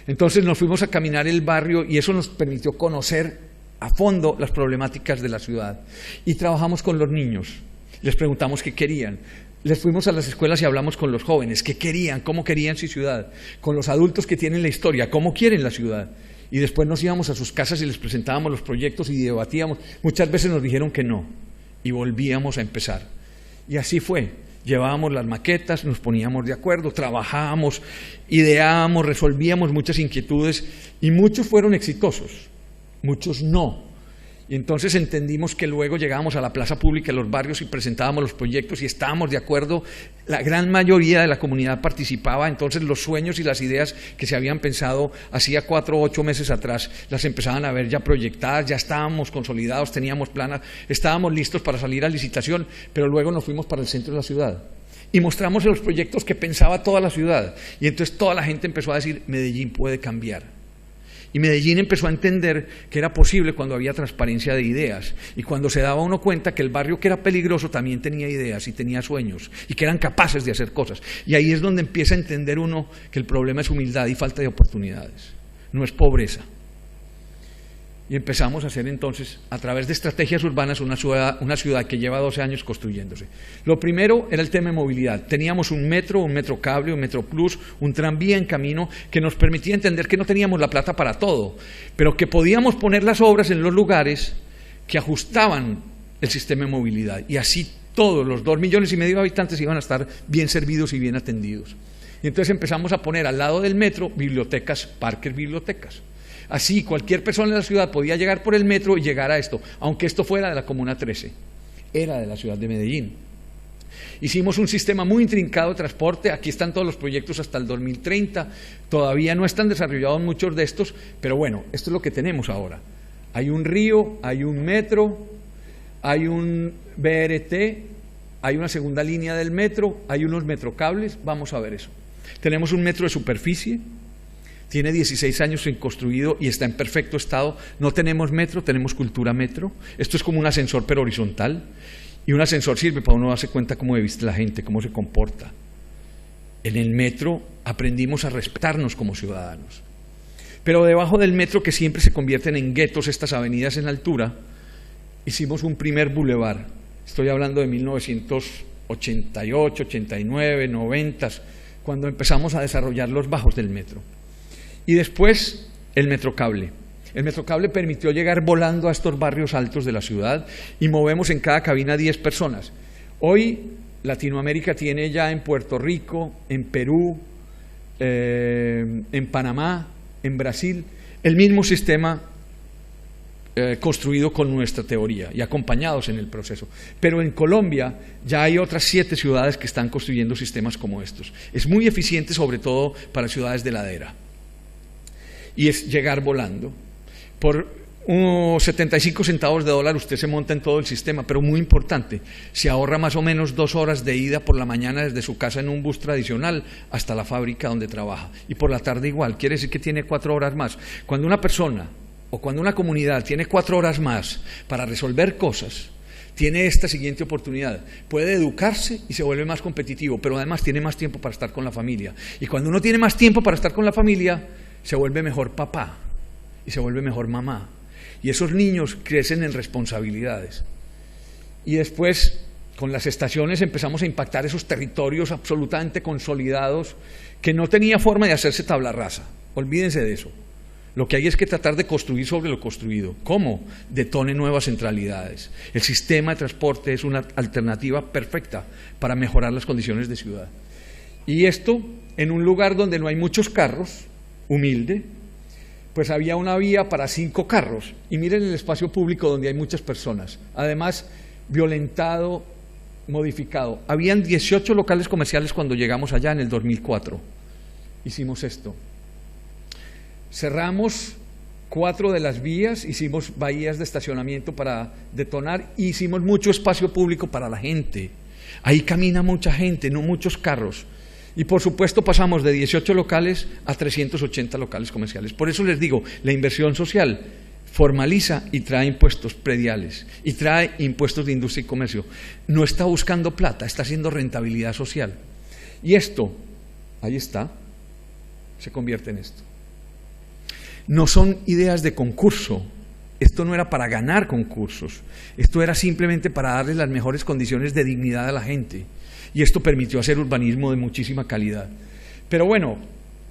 Entonces nos fuimos a caminar el barrio y eso nos permitió conocer a fondo las problemáticas de la ciudad. Y trabajamos con los niños, les preguntamos qué querían. Les fuimos a las escuelas y hablamos con los jóvenes, qué querían, cómo querían su ciudad, con los adultos que tienen la historia, cómo quieren la ciudad. Y después nos íbamos a sus casas y les presentábamos los proyectos y debatíamos. Muchas veces nos dijeron que no y volvíamos a empezar. Y así fue. Llevábamos las maquetas, nos poníamos de acuerdo, trabajábamos, ideábamos, resolvíamos muchas inquietudes y muchos fueron exitosos, muchos no. Y entonces entendimos que luego llegábamos a la plaza pública de los barrios y presentábamos los proyectos y estábamos de acuerdo, la gran mayoría de la comunidad participaba, entonces los sueños y las ideas que se habían pensado hacía 4 o 8 meses atrás, las empezaban a ver ya proyectadas, ya estábamos consolidados, teníamos planas, estábamos listos para salir a licitación, pero luego nos fuimos para el centro de la ciudad y mostramos los proyectos que pensaba toda la ciudad y entonces toda la gente empezó a decir, Medellín puede cambiar. Y Medellín empezó a entender que era posible cuando había transparencia de ideas y cuando se daba uno cuenta que el barrio que era peligroso también tenía ideas y tenía sueños y que eran capaces de hacer cosas. Y ahí es donde empieza a entender uno que el problema es humildad y falta de oportunidades, no es pobreza. Y empezamos a hacer entonces, a través de estrategias urbanas, una ciudad que lleva 12 años construyéndose. Lo primero era el tema de movilidad. Teníamos un metro cable, un metro plus, un tranvía en camino que nos permitía entender que no teníamos la plata para todo, pero que podíamos poner las obras en los lugares que ajustaban el sistema de movilidad. Y así todos los 2,5 millones de habitantes iban a estar bien servidos y bien atendidos. Y entonces empezamos a poner al lado del metro bibliotecas, parques bibliotecas. Así cualquier persona en la ciudad podía llegar por el metro y llegar a esto, aunque esto fuera de la Comuna 13, era de la ciudad de Medellín. Hicimos un sistema muy intrincado de transporte, aquí están todos los proyectos hasta el 2030, todavía no están desarrollados muchos de estos, pero bueno, esto es lo que tenemos ahora. Hay un río, hay un metro, hay un BRT, hay una segunda línea del metro, hay unos metrocables, vamos a ver eso. Tenemos un metro de superficie. Tiene 16 años en construido y está en perfecto estado. No tenemos metro, tenemos cultura metro. Esto es como un ascensor pero horizontal. Y un ascensor sirve para uno darse cuenta cómo viste la gente, cómo se comporta. En el metro aprendimos a respetarnos como ciudadanos. Pero debajo del metro, que siempre se convierten en guetos, estas avenidas en altura, hicimos un primer bulevar. Estoy hablando de 1988, 89, 90, cuando empezamos a desarrollar los bajos del metro. Y después el metrocable. El metrocable permitió llegar volando a estos barrios altos de la ciudad y movemos en cada cabina 10 personas. Hoy Latinoamérica tiene ya en Puerto Rico, en Perú, en Panamá, en Brasil, el mismo sistema construido con nuestra teoría y acompañados en el proceso. Pero en Colombia ya hay otras 7 ciudades que están construyendo sistemas como estos. Es muy eficiente, sobre todo para ciudades de ladera. Y es llegar volando. Por unos 75 centavos de dólar usted se monta en todo el sistema, pero muy importante, se ahorra más o menos 2 horas de ida por la mañana desde su casa en un bus tradicional hasta la fábrica donde trabaja, y por la tarde igual, quiere decir que tiene 4 horas más. Cuando una persona o cuando una comunidad tiene 4 horas más para resolver cosas, tiene esta siguiente oportunidad: puede educarse y se vuelve más competitivo, pero además tiene más tiempo para estar con la familia, y cuando uno tiene más tiempo para estar con la familia, se vuelve mejor papá y se vuelve mejor mamá. Y esos niños crecen en responsabilidades. Y después, con las estaciones, empezamos a impactar esos territorios absolutamente consolidados que no tenía forma de hacerse tabla rasa. Olvídense de eso. Lo que hay es que tratar de construir sobre lo construido. ¿Cómo? Detone nuevas centralidades. El sistema de transporte es una alternativa perfecta para mejorar las condiciones de ciudad. Y esto en un lugar donde no hay muchos carros, humilde, pues había una vía para 5 carros, y miren el espacio público donde hay muchas personas, además violentado, modificado. Habían 18 locales comerciales cuando llegamos allá en el 2004, hicimos esto. Cerramos 4 de las vías, hicimos bahías de estacionamiento para detonar, y hicimos mucho espacio público para la gente. Ahí camina mucha gente, no muchos carros. Y por supuesto pasamos de 18 locales a 380 locales comerciales. Por eso les digo, la inversión social formaliza y trae impuestos prediales y trae impuestos de industria y comercio. No está buscando plata, está haciendo rentabilidad social. Y esto, ahí está, se convierte en esto. No son ideas de concurso. Esto no era para ganar concursos. Esto era simplemente para darle las mejores condiciones de dignidad a la gente. Y esto permitió hacer urbanismo de muchísima calidad. Pero bueno,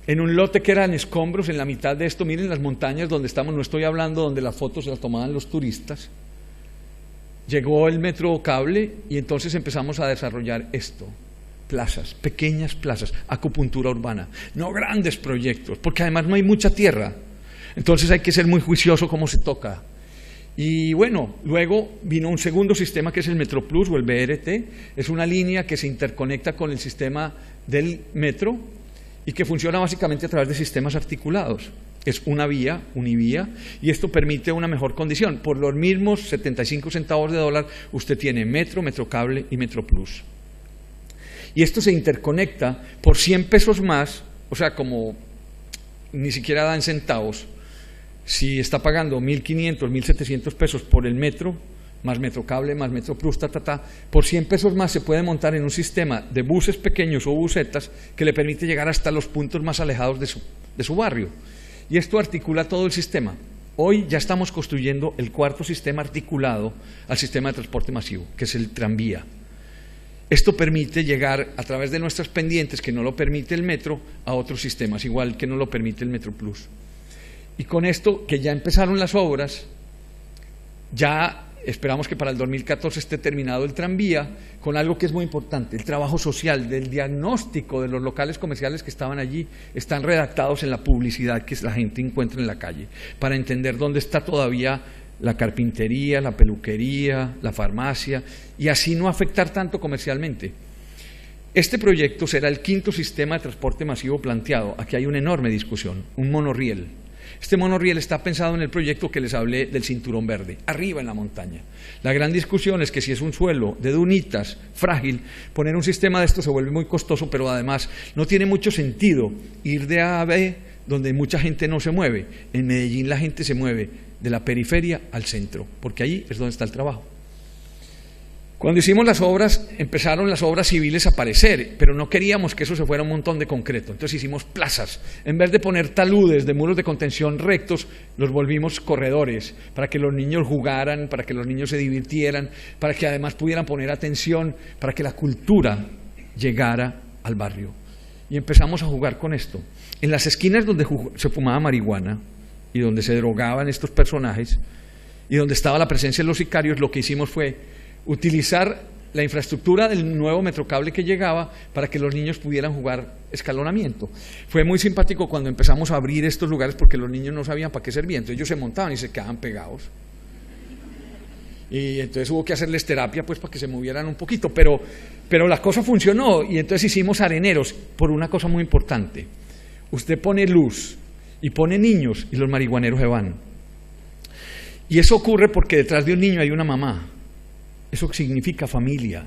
en un lote que eran escombros, en la mitad de esto, miren las montañas donde estamos, no estoy hablando donde las fotos se las tomaban los turistas, llegó el metro cable y entonces empezamos a desarrollar esto. Plazas, pequeñas plazas, acupuntura urbana, no grandes proyectos, porque además no hay mucha tierra. Entonces hay que ser muy juicioso cómo se toca. Y bueno, luego vino un segundo sistema que es el Metro Plus o el BRT. Es una línea que se interconecta con el sistema del metro y que funciona básicamente a través de sistemas articulados. Es una vía, univía, y esto permite una mejor condición. Por los mismos 75 centavos de dólar, usted tiene metro, metrocable y Metro Plus. Y esto se interconecta por 100 pesos más, o sea, como ni siquiera dan centavos. Si está pagando 1.500, 1.700 pesos por el metro, más metrocable, más Metro Plus, por 100 pesos más se puede montar en un sistema de buses pequeños o busetas que le permite llegar hasta los puntos más alejados de su barrio. Y esto articula todo el sistema. Hoy ya estamos construyendo el 4º sistema articulado al sistema de transporte masivo, que es el tranvía. Esto permite llegar a través de nuestras pendientes, que no lo permite el metro, a otros sistemas, igual que no lo permite el Metro Plus. Y con esto, que ya empezaron las obras, ya esperamos que para el 2014 esté terminado el tranvía, con algo que es muy importante, el trabajo social, del diagnóstico de los locales comerciales que estaban allí, están redactados en la publicidad que la gente encuentra en la calle, para entender dónde está todavía la carpintería, la peluquería, la farmacia, y así no afectar tanto comercialmente. Este proyecto será el 5º sistema de transporte masivo planteado. Aquí hay una enorme discusión, un monorriel. Este monorriel está pensado en el proyecto que les hablé del cinturón verde, arriba en la montaña. La gran discusión es que si es un suelo de dunitas, frágil, poner un sistema de esto se vuelve muy costoso, pero además no tiene mucho sentido ir de A a B, donde mucha gente no se mueve. En Medellín la gente se mueve de la periferia al centro, porque allí es donde está el trabajo. Cuando hicimos las obras, empezaron las obras civiles a aparecer, pero no queríamos que eso se fuera un montón de concreto. Entonces hicimos plazas. En vez de poner taludes de muros de contención rectos, los volvimos corredores, para que los niños jugaran, para que los niños se divirtieran, para que además pudieran poner atención, para que la cultura llegara al barrio. Y empezamos a jugar con esto. En las esquinas donde se fumaba marihuana y donde se drogaban estos personajes y donde estaba la presencia de los sicarios, lo que hicimos fue utilizar la infraestructura del nuevo metrocable que llegaba para que los niños pudieran jugar escalonamiento. Fue muy simpático cuando empezamos a abrir estos lugares porque los niños no sabían para qué servían, entonces ellos se montaban y se quedaban pegados. Y entonces hubo que hacerles terapia pues para que se movieran un poquito, pero la cosa funcionó y entonces hicimos areneros por una cosa muy importante. Usted pone luz y pone niños y los marihuaneros se van. Y eso ocurre porque detrás de un niño hay una mamá. Eso significa familia.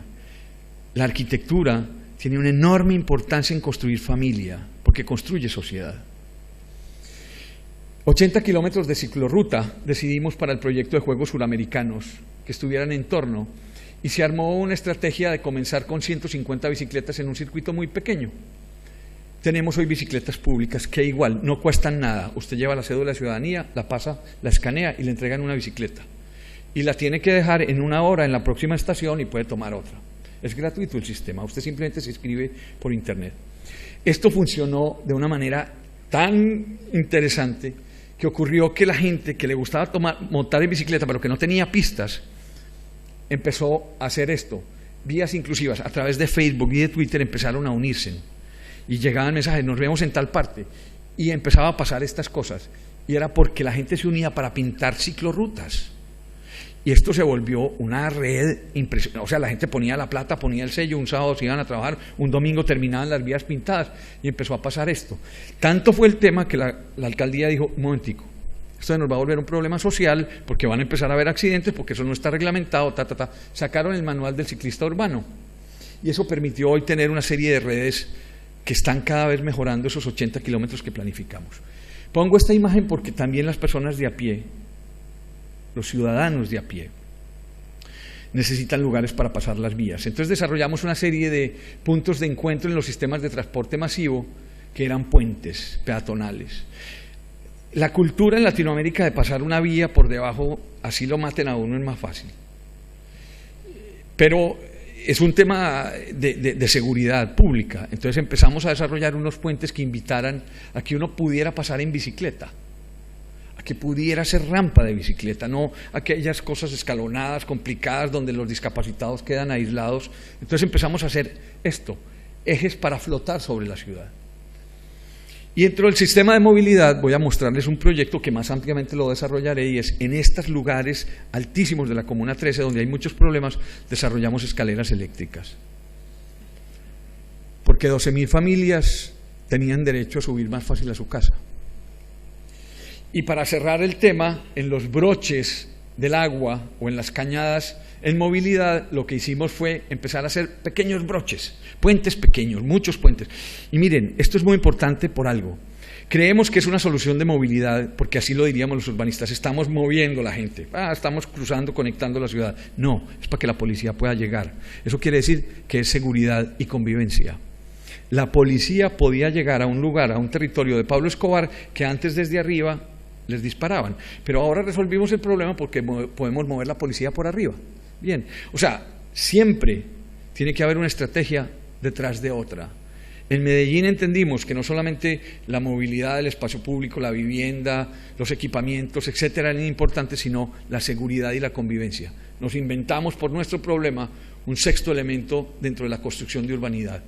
La arquitectura tiene una enorme importancia en construir familia, porque construye sociedad. 80 kilómetros de ciclorruta decidimos para el proyecto de Juegos Suramericanos, que estuvieran en torno, y se armó una estrategia de comenzar con 150 bicicletas en un circuito muy pequeño. Tenemos hoy bicicletas públicas que igual no cuestan nada. Usted lleva la cédula de ciudadanía, la pasa, la escanea y le entregan una bicicleta. Y la tiene que dejar en 1 hora en la próxima estación y puede tomar otra. Es gratuito el sistema, usted simplemente se inscribe por internet. Esto funcionó de una manera tan interesante que ocurrió que la gente que le gustaba montar en bicicleta pero que no tenía pistas, empezó a hacer esto. Vías inclusivas a través de Facebook y de Twitter empezaron a unirse y llegaban mensajes, nos vemos en tal parte, y empezaba a pasar estas cosas, y era porque la gente se unía para pintar ciclorrutas. Y esto se volvió una red impresionante. O sea, la gente ponía la plata, ponía el sello, un sábado se iban a trabajar, un domingo terminaban las vías pintadas, y empezó a pasar esto. Tanto fue el tema que la alcaldía dijo, un momentico, esto nos va a volver un problema social, porque van a empezar a haber accidentes, porque eso no está reglamentado, Sacaron el manual del ciclista urbano, y eso permitió hoy tener una serie de redes que están cada vez mejorando esos 80 kilómetros que planificamos. Pongo esta imagen porque también las personas de a pie, los ciudadanos de a pie, necesitan lugares para pasar las vías. Entonces desarrollamos una serie de puntos de encuentro en los sistemas de transporte masivo que eran puentes peatonales. La cultura en Latinoamérica de pasar una vía por debajo, así lo maten a uno, es más fácil. Pero es un tema de seguridad pública. Entonces empezamos a desarrollar unos puentes que invitaran a que uno pudiera pasar en bicicleta, a que pudiera ser rampa de bicicleta, no aquellas cosas escalonadas, complicadas, donde los discapacitados quedan aislados. Entonces empezamos a hacer esto, ejes para flotar sobre la ciudad. Y dentro del sistema de movilidad voy a mostrarles un proyecto que más ampliamente lo desarrollaré, y es en estos lugares altísimos de la Comuna 13, donde hay muchos problemas, desarrollamos escaleras eléctricas. Porque 12.000 familias tenían derecho a subir más fácil a su casa. Y para cerrar el tema, en los broches del agua o en las cañadas, en movilidad, lo que hicimos fue empezar a hacer pequeños broches, puentes pequeños, muchos puentes. Y miren, esto es muy importante por algo. Creemos que es una solución de movilidad, porque así lo diríamos los urbanistas, estamos moviendo la gente, estamos cruzando, conectando la ciudad. No, es para que la policía pueda llegar. Eso quiere decir que es seguridad y convivencia. La policía podía llegar a un lugar, a un territorio de Pablo Escobar, que antes desde arriba les disparaban. Pero ahora resolvimos el problema porque podemos mover la policía por arriba. Bien, o sea, siempre tiene que haber una estrategia detrás de otra. En Medellín entendimos que no solamente la movilidad del espacio público, la vivienda, los equipamientos, etcétera, eran importantes, sino la seguridad y la convivencia. Nos inventamos por nuestro problema un sexto elemento dentro de la construcción de urbanidad.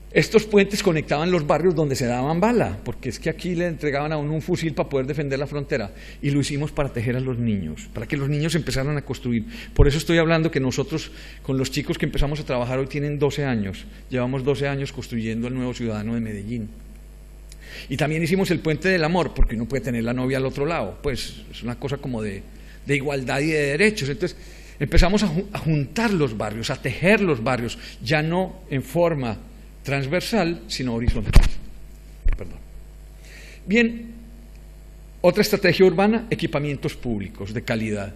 Estos puentes conectaban los barrios donde se daban bala, porque es que aquí le entregaban a uno un fusil para poder defender la frontera, y lo hicimos para tejer a los niños, para que los niños empezaran a construir. Por eso estoy hablando que nosotros, con los chicos que empezamos a trabajar hoy, tienen 12 años, llevamos 12 años construyendo el nuevo ciudadano de Medellín. Y también hicimos el puente del amor, porque uno puede tener la novia al otro lado, pues es una cosa como de igualdad y de derechos. Entonces empezamos a juntar los barrios, a tejer los barrios, ya no en forma transversal, sino horizontal. Perdón. Bien, otra estrategia urbana, equipamientos públicos de calidad,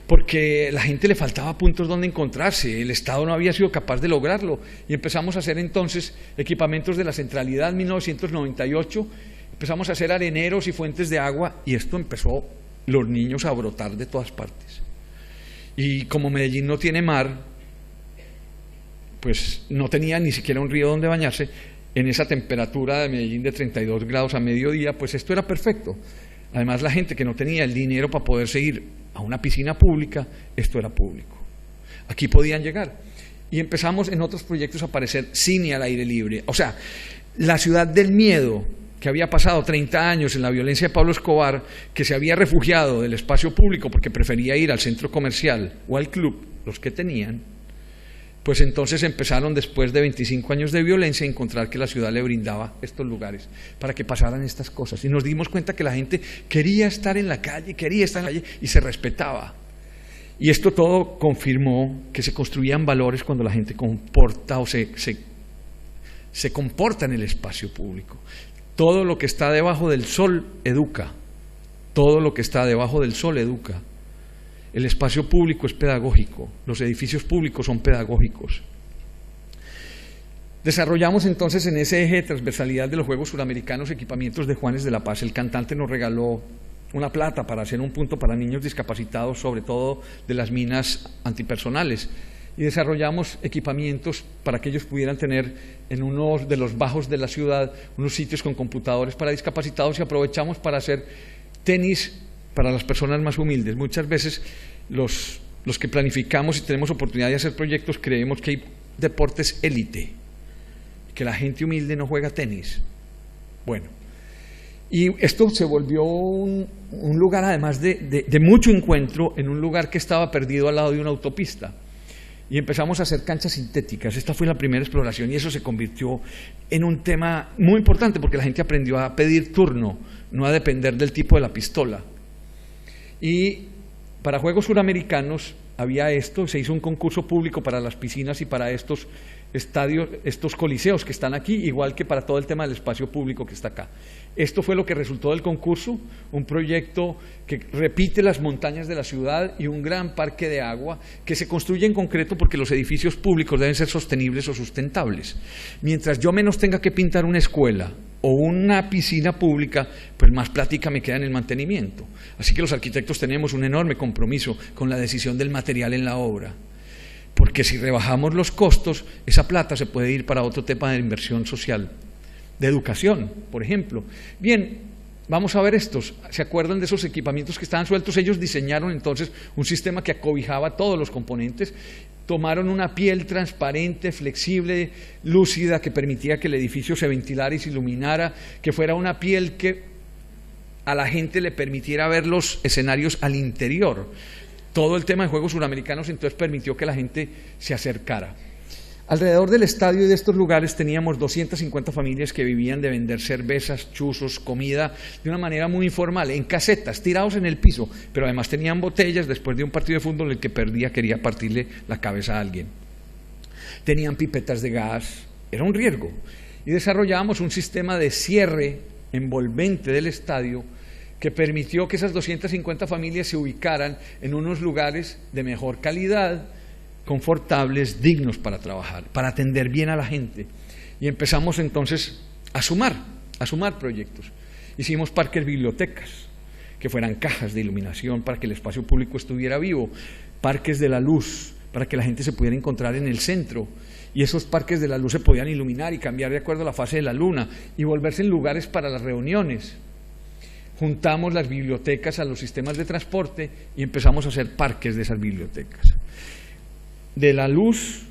porque a la gente le faltaba puntos donde encontrarse, el Estado no había sido capaz de lograrlo, y empezamos a hacer entonces equipamientos de la centralidad en 1998, empezamos a hacer areneros y fuentes de agua, y esto empezó los niños a brotar de todas partes. Y como Medellín no tiene mar, pues no tenía ni siquiera un río donde bañarse, en esa temperatura de Medellín de 32 grados a mediodía, pues esto era perfecto. Además, la gente que no tenía el dinero para poderse ir a una piscina pública, esto era público. Aquí podían llegar. Y empezamos en otros proyectos a aparecer cine al aire libre. O sea, la ciudad del miedo, que había pasado 30 años en la violencia de Pablo Escobar, que se había refugiado del espacio público porque prefería ir al centro comercial o al club, los que tenían, pues entonces empezaron, después de 25 años de violencia, a encontrar que la ciudad le brindaba estos lugares para que pasaran estas cosas. Y nos dimos cuenta que la gente quería estar en la calle, y se respetaba. Y esto todo confirmó que se construían valores cuando la gente comporta o se comporta en el espacio público. Todo lo que está debajo del sol educa. Todo lo que está debajo del sol educa. El espacio público es pedagógico, los edificios públicos son pedagógicos. Desarrollamos entonces en ese eje de transversalidad de los Juegos Suramericanos equipamientos de Juanes de la Paz. El cantante nos regaló una plata para hacer un punto para niños discapacitados, sobre todo de las minas antipersonales. Y desarrollamos equipamientos para que ellos pudieran tener en uno de los bajos de la ciudad unos sitios con computadores para discapacitados, y aprovechamos para hacer tenis para las personas más humildes. Muchas veces los que planificamos y tenemos oportunidad de hacer proyectos creemos que hay deportes élite, que la gente humilde no juega tenis. Bueno, y esto se volvió un lugar, además de mucho encuentro, en un lugar que estaba perdido al lado de una autopista. Y empezamos a hacer canchas sintéticas. Esta fue la primera exploración y eso se convirtió en un tema muy importante porque la gente aprendió a pedir turno, no a depender del tipo de la pistola. Y para Juegos Suramericanos había esto, se hizo un concurso público para las piscinas y para estos estadios, estos coliseos que están aquí, igual que para todo el tema del espacio público que está acá. Esto fue lo que resultó del concurso, un proyecto que repite las montañas de la ciudad y un gran parque de agua que se construye en concreto porque los edificios públicos deben ser sostenibles o sustentables. Mientras yo menos tenga que pintar una escuela o una piscina pública, pues más plática me queda en el mantenimiento. Así que los arquitectos tenemos un enorme compromiso con la decisión del material en la obra, porque si rebajamos los costos, esa plata se puede ir para otro tema de inversión social, de educación, por ejemplo. Bien, vamos a ver estos. ¿Se acuerdan de esos equipamientos que estaban sueltos? Ellos diseñaron entonces un sistema que acobijaba todos los componentes. Tomaron una piel transparente, flexible, lúcida, que permitía que el edificio se ventilara y se iluminara, que fuera una piel que a la gente le permitiera ver los escenarios al interior. Todo el tema de Juegos Suramericanos entonces permitió que la gente se acercara. Alrededor del estadio y de estos lugares teníamos 250 familias que vivían de vender cervezas, chuzos, comida, de una manera muy informal, en casetas, tirados en el piso, pero además tenían botellas después de un partido de fútbol en el que perdía quería partirle la cabeza a alguien. Tenían pipetas de gas, era un riesgo. Y desarrollamos un sistema de cierre envolvente del estadio que permitió que esas 250 familias se ubicaran en unos lugares de mejor calidad, confortables, dignos para trabajar, para atender bien a la gente. Y empezamos entonces a sumar proyectos. Hicimos parques bibliotecas, que fueran cajas de iluminación para que el espacio público estuviera vivo, parques de la luz, para que la gente se pudiera encontrar en el centro, y esos parques de la luz se podían iluminar y cambiar de acuerdo a la fase de la luna, y volverse en lugares para las reuniones. Juntamos las bibliotecas a los sistemas de transporte y empezamos a hacer parques de esas bibliotecas. De la luz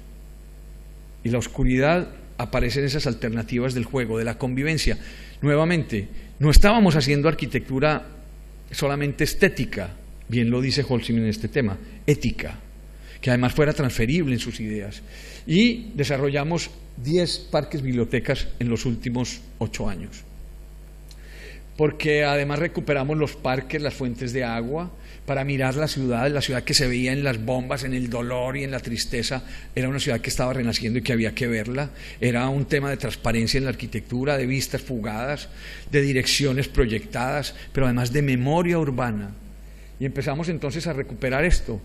y la oscuridad aparecen esas alternativas del juego, de la convivencia. Nuevamente, no estábamos haciendo arquitectura solamente estética, bien lo dice Holcim en este tema, ética, que además fuera transferible en sus ideas. Y desarrollamos 10 parques bibliotecas en los últimos 8 años. Porque además recuperamos los parques, las fuentes de agua, para mirar la ciudad que se veía en las bombas, en el dolor y en la tristeza, era una ciudad que estaba renaciendo y que había que verla. Era un tema de transparencia en la arquitectura, de vistas fugadas, de direcciones proyectadas, pero además de memoria urbana. Y empezamos entonces a recuperar esto,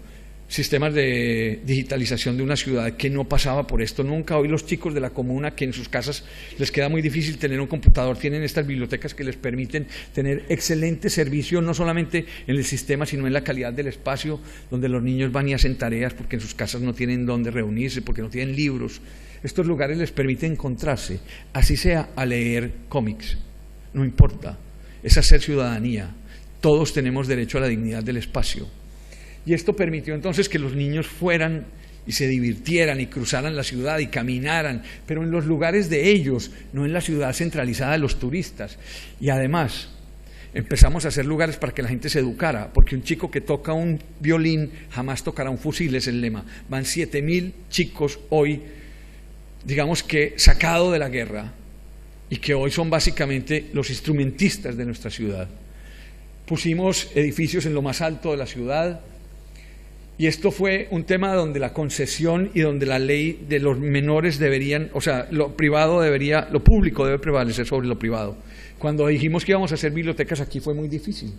sistemas de digitalización de una ciudad que no pasaba por esto nunca. Hoy los chicos de la comuna, que en sus casas les queda muy difícil tener un computador, tienen estas bibliotecas que les permiten tener excelente servicio, no solamente en el sistema, sino en la calidad del espacio, donde los niños van y hacen tareas porque en sus casas no tienen dónde reunirse, porque no tienen libros. Estos lugares les permiten encontrarse, así sea a leer cómics, no importa, es hacer ciudadanía. Todos tenemos derecho a la dignidad del espacio. Y esto permitió entonces que los niños fueran y se divirtieran y cruzaran la ciudad y caminaran, pero en los lugares de ellos, no en la ciudad centralizada de los turistas. Y además, Empezamos a hacer lugares para que la gente se educara, porque un chico que toca un violín jamás tocará un fusil, es el lema. Van 7.000 chicos hoy, digamos que sacado de la guerra, y que hoy son básicamente los instrumentistas de nuestra ciudad. Pusimos edificios en lo más alto de la ciudad, y esto fue un tema donde la concesión y donde la ley de los menores deberían, o sea, lo público debe prevalecer sobre lo privado. Cuando dijimos que íbamos a hacer bibliotecas aquí fue muy difícil.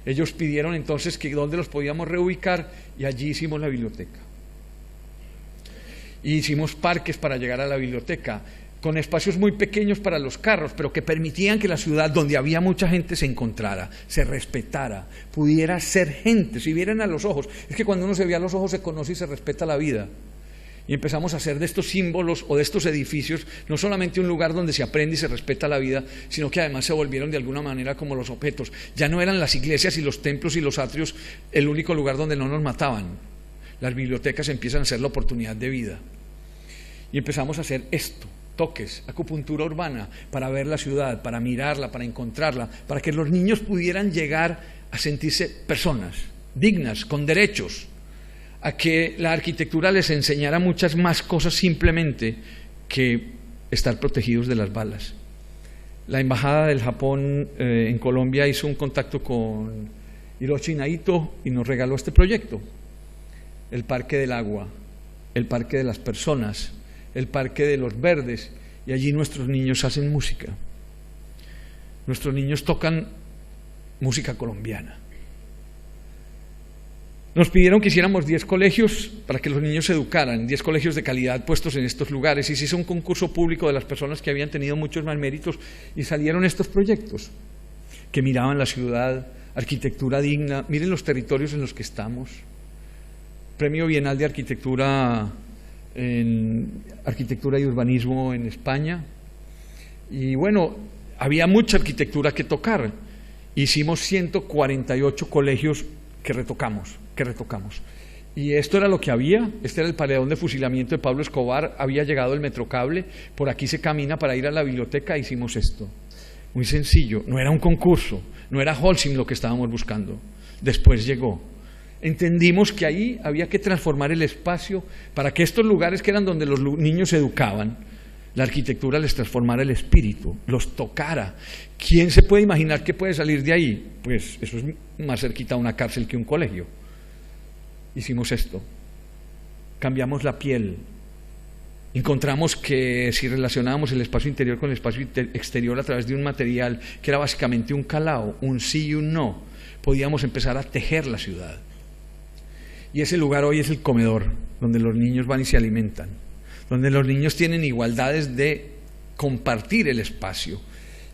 Ellos pidieron entonces que dónde los podíamos reubicar y allí hicimos la biblioteca. Y hicimos parques para llegar a la biblioteca, con espacios muy pequeños para los carros, pero que permitían que la ciudad, donde había mucha gente, se encontrara, se respetara, pudiera ser gente, se vieran a los ojos. Es que cuando uno se ve a los ojos se conoce y se respeta la vida. Y empezamos a hacer de estos símbolos o de estos edificios no solamente un lugar donde se aprende y se respeta la vida, sino que además se volvieron de alguna manera como los objetos. Ya no eran las iglesias y los templos y los atrios el único lugar donde no nos mataban. Las bibliotecas empiezan a ser la oportunidad de vida. Y empezamos a hacer esto. Toques, acupuntura urbana, para ver la ciudad, para mirarla, para encontrarla, para que los niños pudieran llegar a sentirse personas dignas, con derechos, a que la arquitectura les enseñara muchas más cosas simplemente que estar protegidos de las balas. La embajada del Japón en Colombia hizo un contacto con Hiroshi Naito y nos regaló este proyecto: el Parque del Agua, el Parque de las Personas, el Parque de los Verdes, y allí nuestros niños hacen música. Nuestros niños tocan música colombiana. Nos pidieron que hiciéramos 10 colegios para que los niños se educaran, 10 colegios de calidad puestos en estos lugares, y se hizo un concurso público de las personas que habían tenido muchos más méritos, y salieron estos proyectos que miraban la ciudad, arquitectura digna. Miren los territorios en los que estamos. Premio Bienal de Arquitectura en Arquitectura y Urbanismo en España. Y bueno, había mucha arquitectura que tocar. Hicimos 148 colegios que retocamos. Y esto era lo que había. Este era el paredón de fusilamiento de Pablo Escobar. Había llegado el Metrocable. Por aquí se camina para ir a la biblioteca. Hicimos esto. Muy sencillo. No era un concurso. No era Holcim lo que estábamos buscando. Después llegó. Entendimos que ahí había que transformar el espacio para que estos lugares que eran donde los niños se educaban, la arquitectura les transformara el espíritu, los tocara. ¿Quién se puede imaginar que puede salir de ahí? Pues eso es más cerquita a una cárcel que un colegio. Hicimos esto, cambiamos la piel, encontramos que si relacionábamos el espacio interior con el espacio exterior a través de un material que era básicamente un calao, un sí y un no, podíamos empezar a tejer la ciudad. Y ese lugar hoy es el comedor, donde los niños van y se alimentan, donde los niños tienen igualdades de compartir el espacio.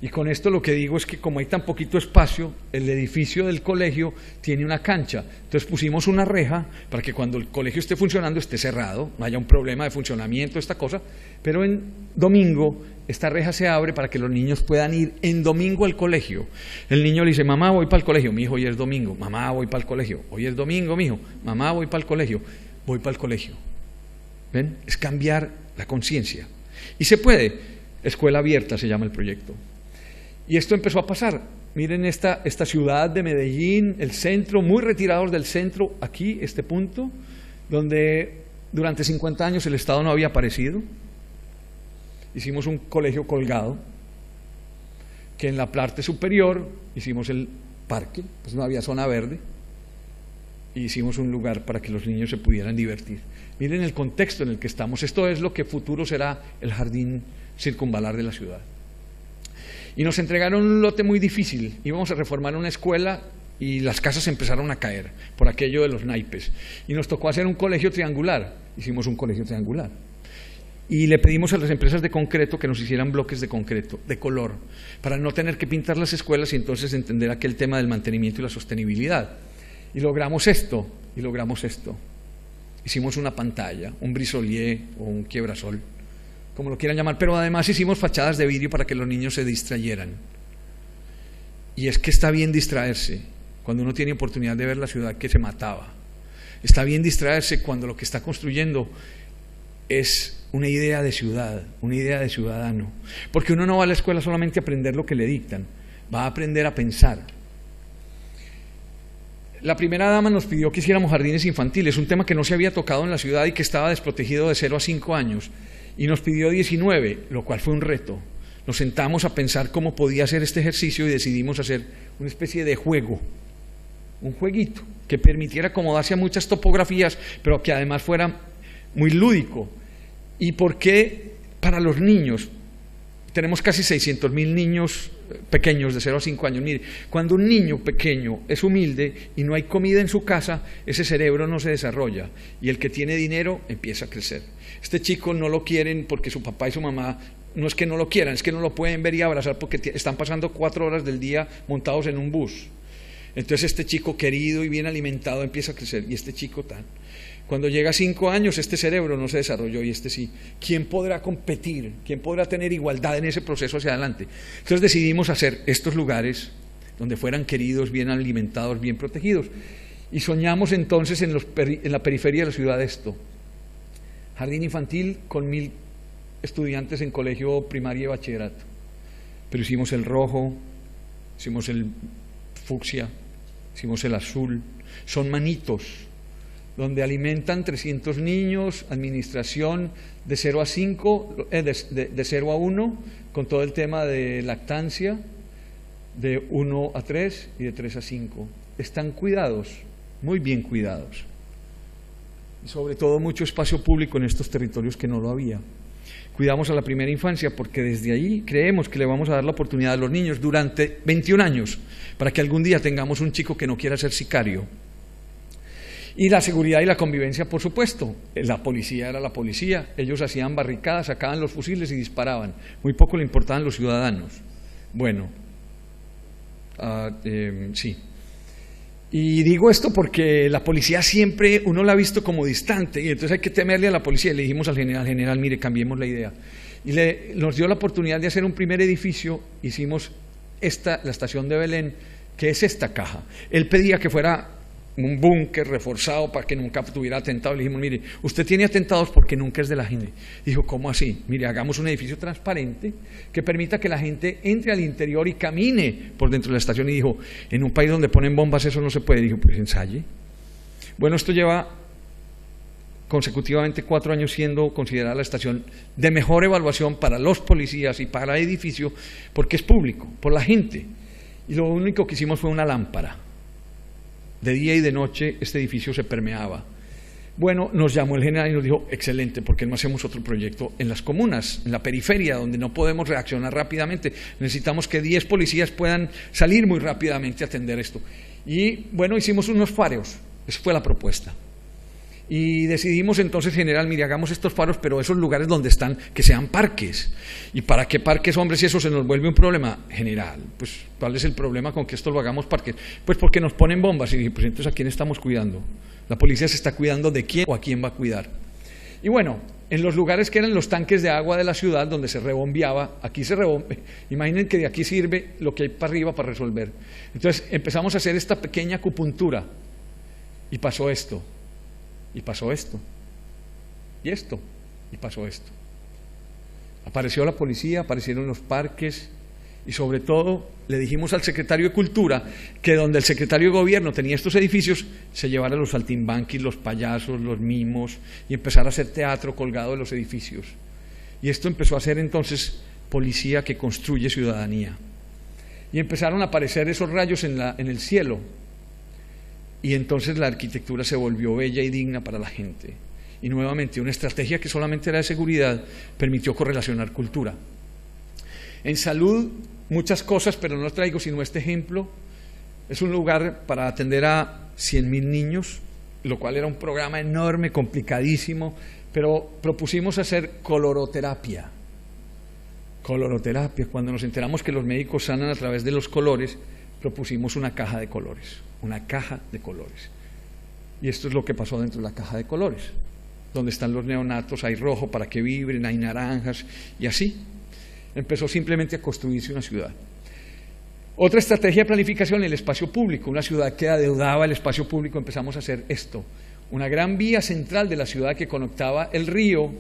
Y con esto lo que digo es que como hay tan poquito espacio, el edificio del colegio tiene una cancha. Entonces pusimos una reja para que cuando el colegio esté funcionando esté cerrado, no haya un problema de funcionamiento, esta cosa, pero en domingo esta reja se abre para que los niños puedan ir en domingo al colegio. El niño le dice: mamá, voy para el colegio. Mi hijo, hoy es domingo. Mamá, voy para el colegio. Hoy es domingo, mi hijo. Mamá, voy para el colegio. Voy para el colegio. ¿Ven? Es cambiar la conciencia. Y se puede. Escuela abierta se llama el proyecto. Y esto empezó a pasar. Miren esta ciudad de Medellín, el centro, muy retirados del centro, aquí, este punto, donde durante 50 años el Estado no había aparecido. Hicimos un colegio colgado, que en la parte superior hicimos el parque, pues no había zona verde, y hicimos un lugar para que los niños se pudieran divertir. Miren el contexto en el que estamos. Esto es lo que futuro será el jardín circunvalar de la ciudad. Y nos entregaron un lote muy difícil. Íbamos a reformar una escuela y las casas empezaron a caer por aquello de los naipes. Y nos tocó hacer un colegio triangular. Hicimos un colegio triangular. Y le pedimos a las empresas de concreto que nos hicieran bloques de concreto, de color, para no tener que pintar las escuelas y entonces entender aquel tema del mantenimiento y la sostenibilidad. Y logramos esto, y logramos esto. Hicimos una pantalla, un brisolier o un quiebrasol, como lo quieran llamar, pero además hicimos fachadas de vidrio para que los niños se distrayeran. Y es que está bien distraerse cuando uno tiene oportunidad de ver la ciudad que se mataba. Está bien distraerse cuando lo que está construyendo es una idea de ciudad, una idea de ciudadano. Porque uno no va a la escuela solamente a aprender lo que le dictan, va a aprender a pensar. La primera dama nos pidió que hiciéramos jardines infantiles, un tema que no se había tocado en la ciudad y que estaba desprotegido de 0 a 5 años, y nos pidió 19, lo cual fue un reto. Nos sentamos a pensar cómo podía hacer este ejercicio y decidimos hacer una especie de juego, un jueguito que permitiera acomodarse a muchas topografías, pero que además fuera muy lúdico. ¿Y por qué para los niños? Tenemos casi 600.000 niños pequeños de 0 a 5 años. Mire, cuando un niño pequeño es humilde y no hay comida en su casa, ese cerebro no se desarrolla y el que tiene dinero empieza a crecer. Este chico no lo quieren porque su papá y su mamá no es que no lo quieran, es que no lo pueden ver y abrazar porque están pasando 4 horas del día montados en un bus. Entonces este chico querido y bien alimentado empieza a crecer y este chico tan. Cuando llega a 5 años este cerebro no se desarrolló y este sí. ¿Quién podrá competir? ¿Quién podrá tener igualdad en ese proceso hacia adelante? Entonces decidimos hacer estos lugares donde fueran queridos, bien alimentados, bien protegidos. Y soñamos entonces en la periferia de la ciudad esto. Jardín infantil con 1000 estudiantes en colegio primaria y bachillerato. Pero hicimos el rojo, hicimos el fucsia, hicimos el azul. Son manitos donde alimentan 300 niños, administración de 0 a 5, de 0 a 1, con todo el tema de lactancia, de 1 a 3 y de 3 a 5. Están cuidados, muy bien cuidados. Y sobre todo mucho espacio público en estos territorios que no lo había. Cuidamos a la primera infancia porque desde ahí creemos que le vamos a dar la oportunidad a los niños durante 21 años para que algún día tengamos un chico que no quiera ser sicario. Y la seguridad y la convivencia, por supuesto. La policía era la policía, ellos hacían barricadas, sacaban los fusiles y disparaban. Muy poco le importaban los ciudadanos. Bueno, sí. Y digo esto porque la policía siempre uno la ha visto como distante y entonces hay que temerle a la policía. Le dijimos al general, mire, cambiemos la idea. Y nos dio la oportunidad de hacer un primer edificio, hicimos la estación de Belén, que es esta caja. Él pedía que fuera un búnker reforzado para que nunca tuviera atentados. Le dijimos, mire, usted tiene atentados porque nunca es de la gente. Dijo, ¿cómo así? Mire, hagamos un edificio transparente que permita que la gente entre al interior y camine por dentro de la estación. Y dijo, en un país donde ponen bombas eso no se puede. Dijo, pues ensaye. Bueno, esto lleva consecutivamente 4 años siendo considerada la estación de mejor evaluación para los policías y para el edificio porque es público, por la gente. Y lo único que hicimos fue una lámpara. De día y de noche este edificio se permeaba. Bueno, nos llamó el general y nos dijo, excelente, ¿por qué no hacemos otro proyecto en las comunas, en la periferia, donde no podemos reaccionar rápidamente? Necesitamos que 10 policías puedan salir muy rápidamente a atender esto. Y bueno, hicimos unos faros, esa fue la propuesta. Y decidimos entonces, general, mire, hagamos estos faros, pero esos lugares donde están, que sean parques. ¿Y para qué parques, hombre, si eso se nos vuelve un problema? General, pues, ¿cuál es el problema con que esto lo hagamos parques? Pues porque nos ponen bombas. Y dije, pues entonces, ¿a quién estamos cuidando? La policía se está cuidando de quién o a quién va a cuidar. Y bueno, en los lugares que eran los tanques de agua de la ciudad, donde se rebombeaba, aquí se rebombe. Imaginen que de aquí sirve lo que hay para arriba para resolver. Entonces, empezamos a hacer esta pequeña acupuntura. Y pasó esto. Y pasó esto, y esto, y pasó esto. Apareció la policía, aparecieron los parques, y sobre todo le dijimos al secretario de Cultura que donde el secretario de Gobierno tenía estos edificios, se llevara los saltimbanquis, los payasos, los mimos, y empezar a hacer teatro colgado de los edificios. Y esto empezó a ser entonces policía que construye ciudadanía. Y empezaron a aparecer esos rayos en el cielo. Y entonces la arquitectura se volvió bella y digna para la gente. Y nuevamente una estrategia que solamente era de seguridad permitió correlacionar cultura. En salud, muchas cosas, pero no traigo sino este ejemplo. Es un lugar para atender a 100.000 niños, lo cual era un programa enorme, complicadísimo, pero propusimos hacer coloroterapia. Coloroterapia, cuando nos enteramos que los médicos sanan a través de los colores, propusimos una caja de colores. Una caja de colores. Y esto es lo que pasó dentro de la caja de colores. Donde están los neonatos, hay rojo para que vibren, hay naranjas, y así. Empezó simplemente a construirse una ciudad. Otra estrategia de planificación, el espacio público. Una ciudad que adeudaba el espacio público, empezamos a hacer esto. Una gran vía central de la ciudad que conectaba el río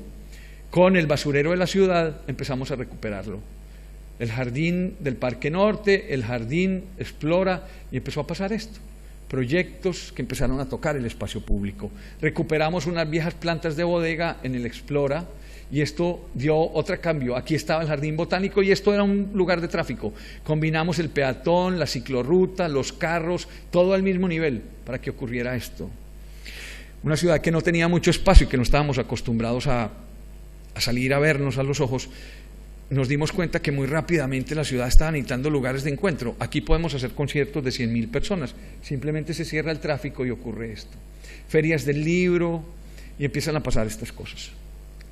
con el basurero de la ciudad, empezamos a recuperarlo. el jardín del Parque Norte, el jardín Explora, y empezó a pasar esto. Proyectos que empezaron a tocar el espacio público. Recuperamos unas viejas plantas de bodega en el Explora, y esto dio otro cambio. Aquí estaba el jardín botánico y esto era un lugar de tráfico. Combinamos el peatón, la ciclorruta, los carros, todo al mismo nivel para que ocurriera esto. Una ciudad que no tenía mucho espacio y que no estábamos acostumbrados a salir a vernos a los ojos, nos dimos cuenta que muy rápidamente la ciudad estaba necesitando lugares de encuentro. Aquí podemos hacer conciertos de 100.000 personas, simplemente se cierra el tráfico y ocurre esto. Ferias del libro y empiezan a pasar estas cosas.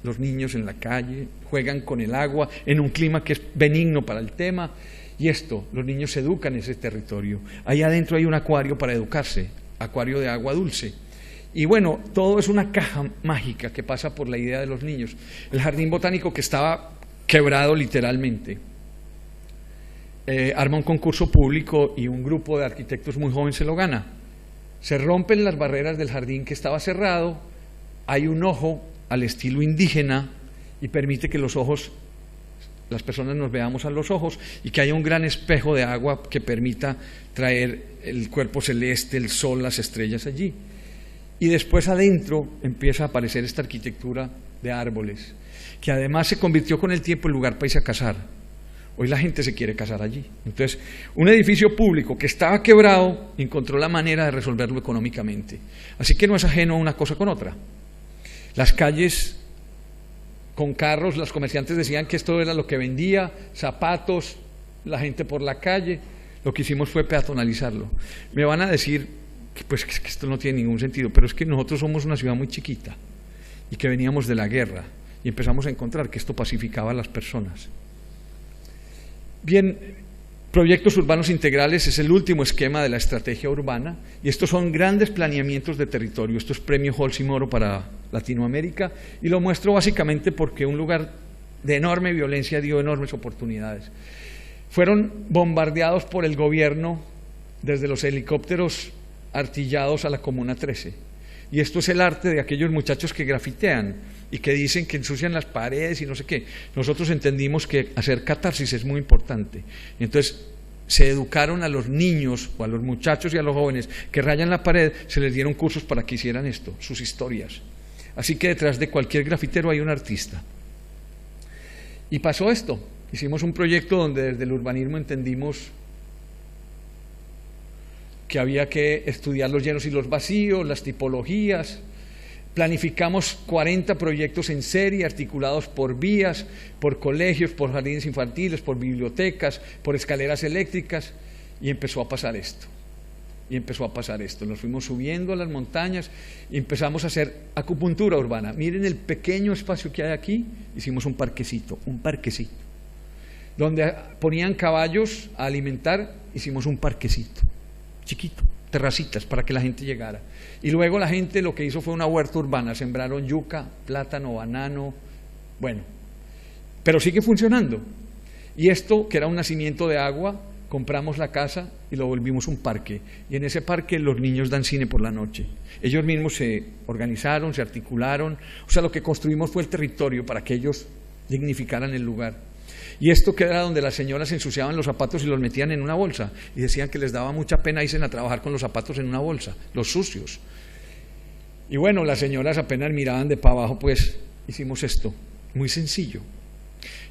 Los niños en la calle juegan con el agua en un clima que es benigno para el tema, y esto, los niños se educan en ese territorio. Ahí adentro hay un acuario para educarse, acuario de agua dulce. Y bueno, todo es una caja mágica que pasa por la idea de los niños. El jardín botánico, que estaba quebrado literalmente, arma un concurso público y un grupo de arquitectos muy jóvenes se lo gana. Se rompen las barreras del jardín que estaba cerrado, hay un ojo al estilo indígena y permite que los ojos, las personas nos veamos a los ojos, y que haya un gran espejo de agua que permita traer el cuerpo celeste, el sol, las estrellas allí. Y después adentro empieza a aparecer esta arquitectura de árboles, que además se convirtió con el tiempo en lugar para irse a casar. Hoy la gente se quiere casar allí. Entonces, un edificio público que estaba quebrado encontró la manera de resolverlo económicamente. Así que no es ajeno una cosa con otra. Las calles con carros, los comerciantes decían que esto era lo que vendía, zapatos, la gente por la calle. Lo que hicimos fue peatonalizarlo. Me van a decir que esto no tiene ningún sentido, pero es que nosotros somos una ciudad muy chiquita y que veníamos de la guerra y empezamos a encontrar que esto pacificaba a las personas. Bien, proyectos urbanos integrales es el último esquema de la estrategia urbana, y estos son grandes planeamientos de territorio. Esto es premio Holcim Oro para Latinoamérica, y lo muestro básicamente porque un lugar de enorme violencia dio enormes oportunidades. Fueron bombardeados por el gobierno desde los helicópteros artillados a la Comuna 13, y esto es el arte de aquellos muchachos que grafitean y que dicen que ensucian las paredes y no sé qué. Nosotros entendimos que hacer catarsis es muy importante. Entonces se educaron a los niños o a los muchachos y a los jóvenes que rayan la pared, se les dieron cursos para que hicieran esto, sus historias. Así que detrás de cualquier grafitero hay un artista. Y pasó esto. Hicimos un proyecto donde desde el urbanismo entendimos que había que estudiar los llenos y los vacíos, las tipologías. Planificamos 40 proyectos en serie, articulados por vías, por colegios, por jardines infantiles, por bibliotecas, por escaleras eléctricas, y empezó a pasar esto. Nos fuimos subiendo a las montañas y empezamos a hacer acupuntura urbana. Miren el pequeño espacio que hay aquí, hicimos un parquecito, donde ponían caballos a alimentar, hicimos un parquecito, chiquito, terracitas para que la gente llegara. Y luego la gente lo que hizo fue una huerta urbana, sembraron yuca, plátano, banano, bueno, pero sigue funcionando. Y esto, que era un nacimiento de agua, compramos la casa y lo volvimos un parque. Y en ese parque los niños dan cine por la noche. Ellos mismos se organizaron, se articularon, o sea, lo que construimos fue el territorio para que ellos dignificaran el lugar. Y esto que era donde las señoras ensuciaban los zapatos y los metían en una bolsa, y decían que les daba mucha pena irse a trabajar con los zapatos en una bolsa, los sucios. Y bueno, las señoras apenas miraban de para abajo, pues hicimos esto, muy sencillo.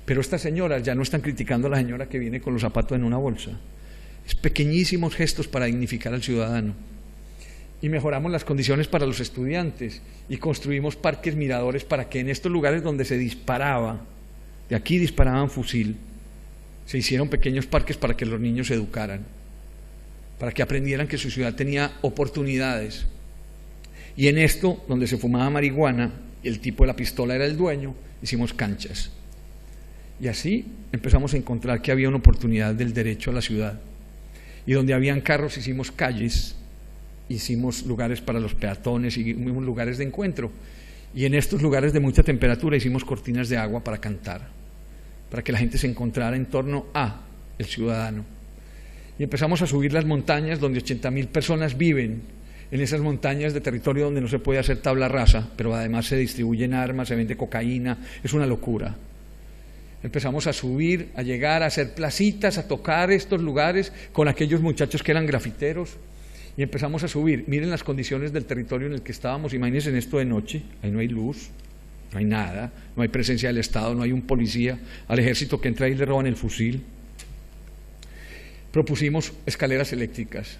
Pero estas señoras ya no están criticando a la señora que viene con los zapatos en una bolsa. Es pequeñísimos gestos para dignificar al ciudadano. Y mejoramos las condiciones para los estudiantes y construimos parques miradores para que en estos lugares donde se disparaba, de aquí disparaban fusil, se hicieron pequeños parques para que los niños se educaran, para que aprendieran que su ciudad tenía oportunidades. Y en esto, donde se fumaba marihuana, el tipo de la pistola era el dueño, hicimos canchas. Y así empezamos a encontrar que había una oportunidad del derecho a la ciudad. Y donde habían carros hicimos calles, hicimos lugares para los peatones y lugares de encuentro. Y en estos lugares de mucha temperatura hicimos cortinas de agua para cantar, para que la gente se encontrara en torno a el ciudadano. Y empezamos a subir las montañas donde 80.000 personas viven, en esas montañas de territorio donde no se puede hacer tabla rasa, pero además se distribuyen armas, se vende cocaína, es una locura. Empezamos a subir, a llegar, a hacer placitas, a tocar estos lugares con aquellos muchachos que eran grafiteros. Y empezamos a subir. Miren las condiciones del territorio en el que estábamos. Imagínense en esto de noche. Ahí no hay luz, no hay nada, no hay presencia del Estado, no hay un policía, al ejército que entra y le roban el fusil. Propusimos escaleras eléctricas.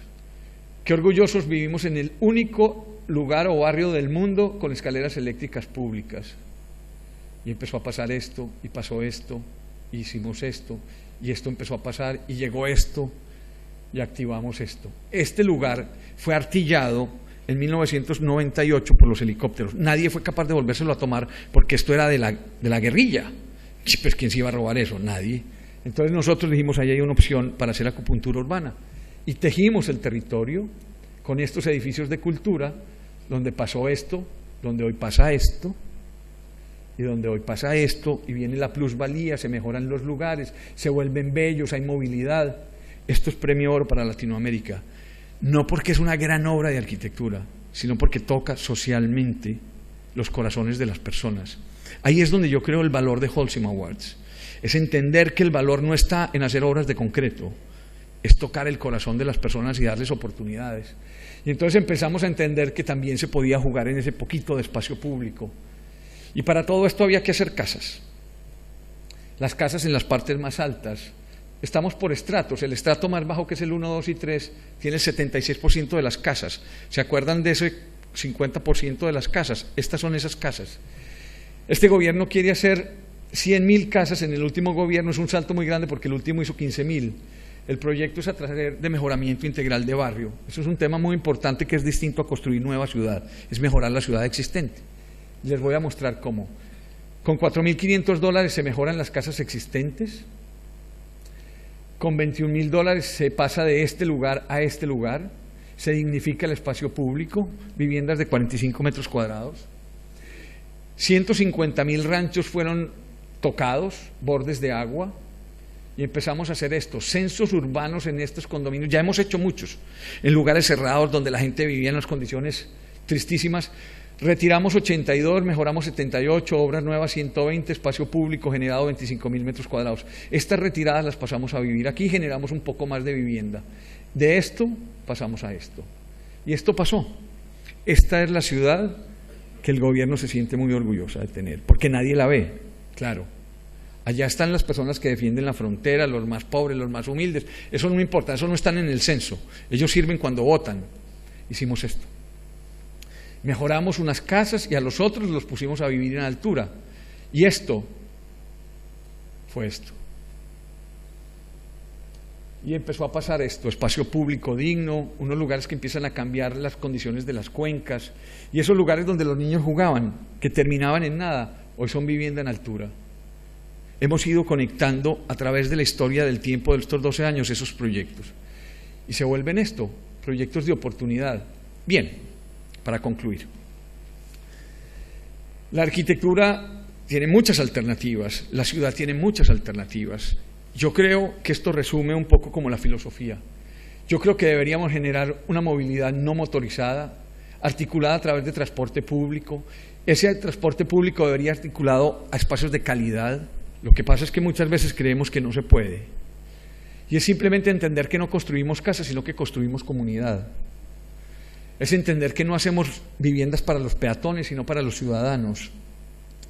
Qué orgullosos vivimos en el único lugar o barrio del mundo con escaleras eléctricas públicas. Y empezó a pasar esto, y pasó esto, y hicimos esto, y esto empezó a pasar, y llegó esto, y activamos esto. Este lugar fue artillado en 1998 por los helicópteros. Nadie fue capaz de volvérselo a tomar porque esto era de la guerrilla. Pues ¿quién se iba a robar eso? Nadie. Entonces nosotros dijimos, ahí hay una opción para hacer acupuntura urbana. Y tejimos el territorio con estos edificios de cultura, donde pasó esto, donde hoy pasa esto, y donde hoy pasa esto, y viene la plusvalía, se mejoran los lugares, se vuelven bellos, hay movilidad. Esto es premio oro para Latinoamérica, no porque es una gran obra de arquitectura, sino porque toca socialmente los corazones de las personas. Ahí es donde yo creo el valor de Holcim Awards, es entender que el valor no está en hacer obras de concreto, es tocar el corazón de las personas y darles oportunidades. Y entonces empezamos a entender que también se podía jugar en ese poquito de espacio público. Y para todo esto había que hacer casas. Las casas en las partes más altas. Estamos por estratos. El estrato más bajo, que es el 1, 2 y 3, tiene el 76% de las casas. ¿Se acuerdan de ese 50% de las casas? Estas son esas casas. Este gobierno quiere hacer 100.000 casas. En el último gobierno es un salto muy grande porque el último hizo 15.000. El proyecto es a través de mejoramiento integral de barrio. Eso es un tema muy importante que es distinto a construir nueva ciudad. Es mejorar la ciudad existente. Les voy a mostrar cómo. Con $4.500 se mejoran las casas existentes. Con $21.000 se pasa de este lugar a este lugar. Se dignifica el espacio público, viviendas de 45 metros cuadrados. 150.000 ranchos fueron tocados, bordes de agua. Y empezamos a hacer esto, censos urbanos en estos condominios. Ya hemos hecho muchos, en lugares cerrados donde la gente vivía en unas condiciones tristísimas. Retiramos 82, mejoramos 78, obras nuevas 120, espacio público generado 25.000 metros cuadrados. Estas retiradas las pasamos a vivir aquí, generamos un poco más de vivienda. De esto pasamos a esto. Y esto pasó. Esta es la ciudad que el gobierno se siente muy orgullosa de tener, porque nadie la ve, claro. Allá están las personas que defienden la frontera, los más pobres, los más humildes. Eso no importa, eso no están en el censo. Ellos sirven cuando votan. Hicimos esto. Mejoramos unas casas y a los otros los pusimos a vivir en altura. Y esto fue esto. Y empezó a pasar esto, espacio público digno, unos lugares que empiezan a cambiar las condiciones de las cuencas. Y esos lugares donde los niños jugaban, que terminaban en nada, hoy son vivienda en altura. Hemos ido conectando a través de la historia del tiempo de estos 12 años esos proyectos. Y se vuelven esto, proyectos de oportunidad. Bien, para concluir. La arquitectura tiene muchas alternativas, la ciudad tiene muchas alternativas. Yo creo que esto resume un poco como la filosofía. Yo creo que deberíamos generar una movilidad no motorizada, articulada a través de transporte público. Ese transporte público debería articulado a espacios de calidad. Lo que pasa es que muchas veces creemos que no se puede. Y es simplemente entender que no construimos casas, sino que construimos comunidad. Es entender que no hacemos viviendas para los peatones, sino para los ciudadanos.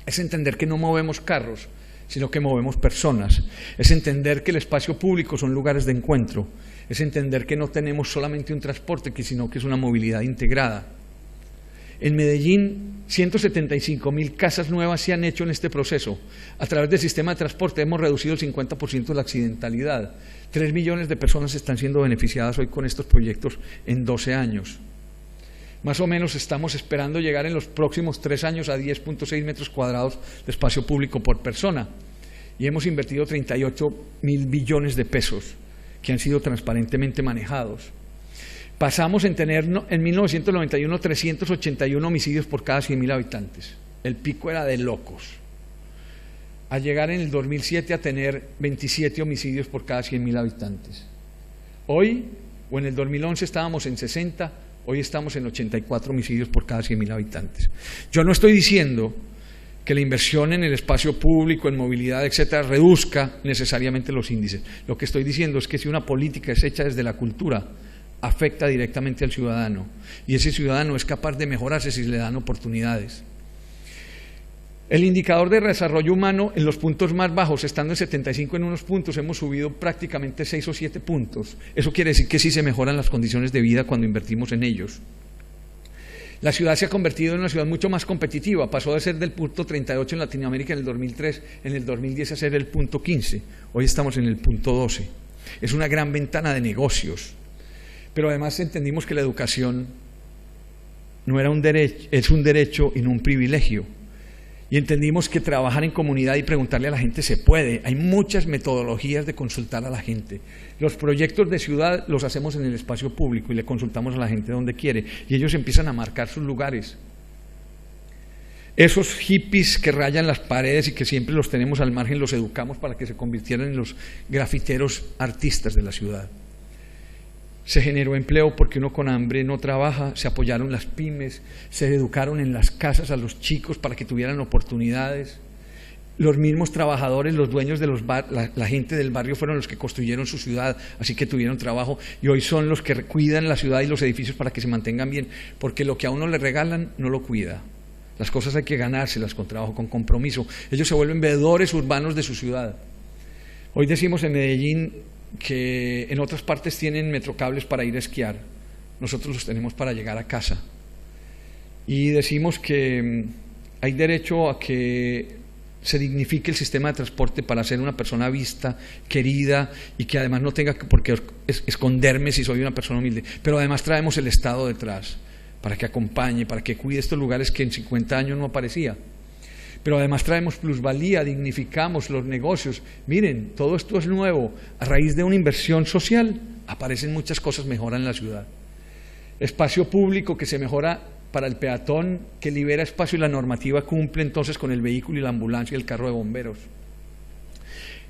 Es entender que no movemos carros, sino que movemos personas. Es entender que el espacio público son lugares de encuentro. Es entender que no tenemos solamente un transporte, sino que es una movilidad integrada. En Medellín, 175.000 casas nuevas se han hecho en este proceso. A través del sistema de transporte hemos reducido el 50% de la accidentalidad. 3 millones de personas están siendo beneficiadas hoy con estos proyectos en 12 años. Más o menos estamos esperando llegar en los próximos 3 años a 10.6 metros cuadrados de espacio público por persona. Y hemos invertido 38.000 billones de pesos que han sido transparentemente manejados. Pasamos en tener en 1991 381 homicidios por cada 100.000 habitantes. El pico era de locos. A llegar en el 2007 a tener 27 homicidios por cada 100.000 habitantes. Hoy, o en el 2011 estábamos en 60, hoy estamos en 84 homicidios por cada 100.000 habitantes. Yo no estoy diciendo que la inversión en el espacio público, en movilidad, etcétera, reduzca necesariamente los índices. Lo que estoy diciendo es que si una política es hecha desde la cultura, afecta directamente al ciudadano, y ese ciudadano es capaz de mejorarse si le dan oportunidades. El indicador de desarrollo humano, en los puntos más bajos, estando en 75 en unos puntos, hemos subido prácticamente 6 o 7 puntos. Eso quiere decir que sí se mejoran las condiciones de vida cuando invertimos en ellos. La ciudad se ha convertido en una ciudad mucho más competitiva, pasó de ser del punto 38 en Latinoamérica en el 2003, en el 2010 a ser el punto 15, hoy estamos en el punto 12. Es una gran ventana de negocios, pero además entendimos que la educación no era un derecho, es un derecho y no un privilegio. Y entendimos que trabajar en comunidad y preguntarle a la gente se puede. Hay muchas metodologías de consultar a la gente. Los proyectos de ciudad los hacemos en el espacio público y le consultamos a la gente donde quiere. Y ellos empiezan a marcar sus lugares. Esos hippies que rayan las paredes y que siempre los tenemos al margen, los educamos para que se convirtieran en los grafiteros artistas de la ciudad. Se generó empleo porque uno con hambre no trabaja, se apoyaron las pymes, se educaron en las casas a los chicos para que tuvieran oportunidades. Los mismos trabajadores, los dueños de los la gente del barrio fueron los que construyeron su ciudad, así que tuvieron trabajo y hoy son los que cuidan la ciudad y los edificios para que se mantengan bien, porque lo que a uno le regalan no lo cuida. Las cosas hay que ganárselas con trabajo, con compromiso. Ellos se vuelven veedores urbanos de su ciudad. Hoy decimos en Medellín que en otras partes tienen metrocables para ir a esquiar, nosotros los tenemos para llegar a casa. Y decimos que hay derecho a que se dignifique el sistema de transporte para ser una persona vista, querida, y que además no tenga por qué esconderme si soy una persona humilde. Pero además traemos el Estado detrás, para que acompañe, para que cuide estos lugares que en 50 años no aparecía. Pero además traemos plusvalía, dignificamos los negocios. Miren, todo esto es nuevo. A raíz de una inversión social aparecen muchas cosas, mejoran la ciudad. Espacio público que se mejora para el peatón, que libera espacio y la normativa cumple entonces con el vehículo y la ambulancia y el carro de bomberos.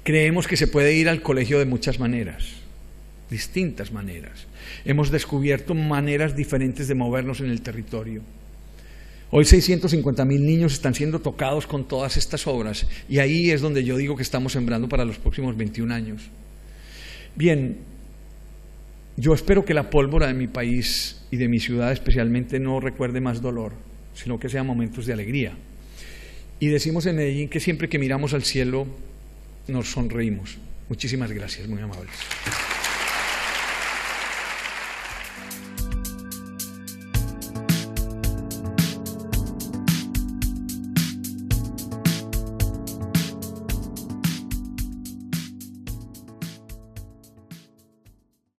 Creemos que se puede ir al colegio de muchas maneras, distintas maneras. Hemos descubierto maneras diferentes de movernos en el territorio. Hoy 650.000 niños están siendo tocados con todas estas obras y ahí es donde yo digo que estamos sembrando para los próximos 21 años. Bien, yo espero que la pólvora de mi país y de mi ciudad especialmente no recuerde más dolor, sino que sean momentos de alegría. Y decimos en Medellín que siempre que miramos al cielo nos sonreímos. Muchísimas gracias, muy amables.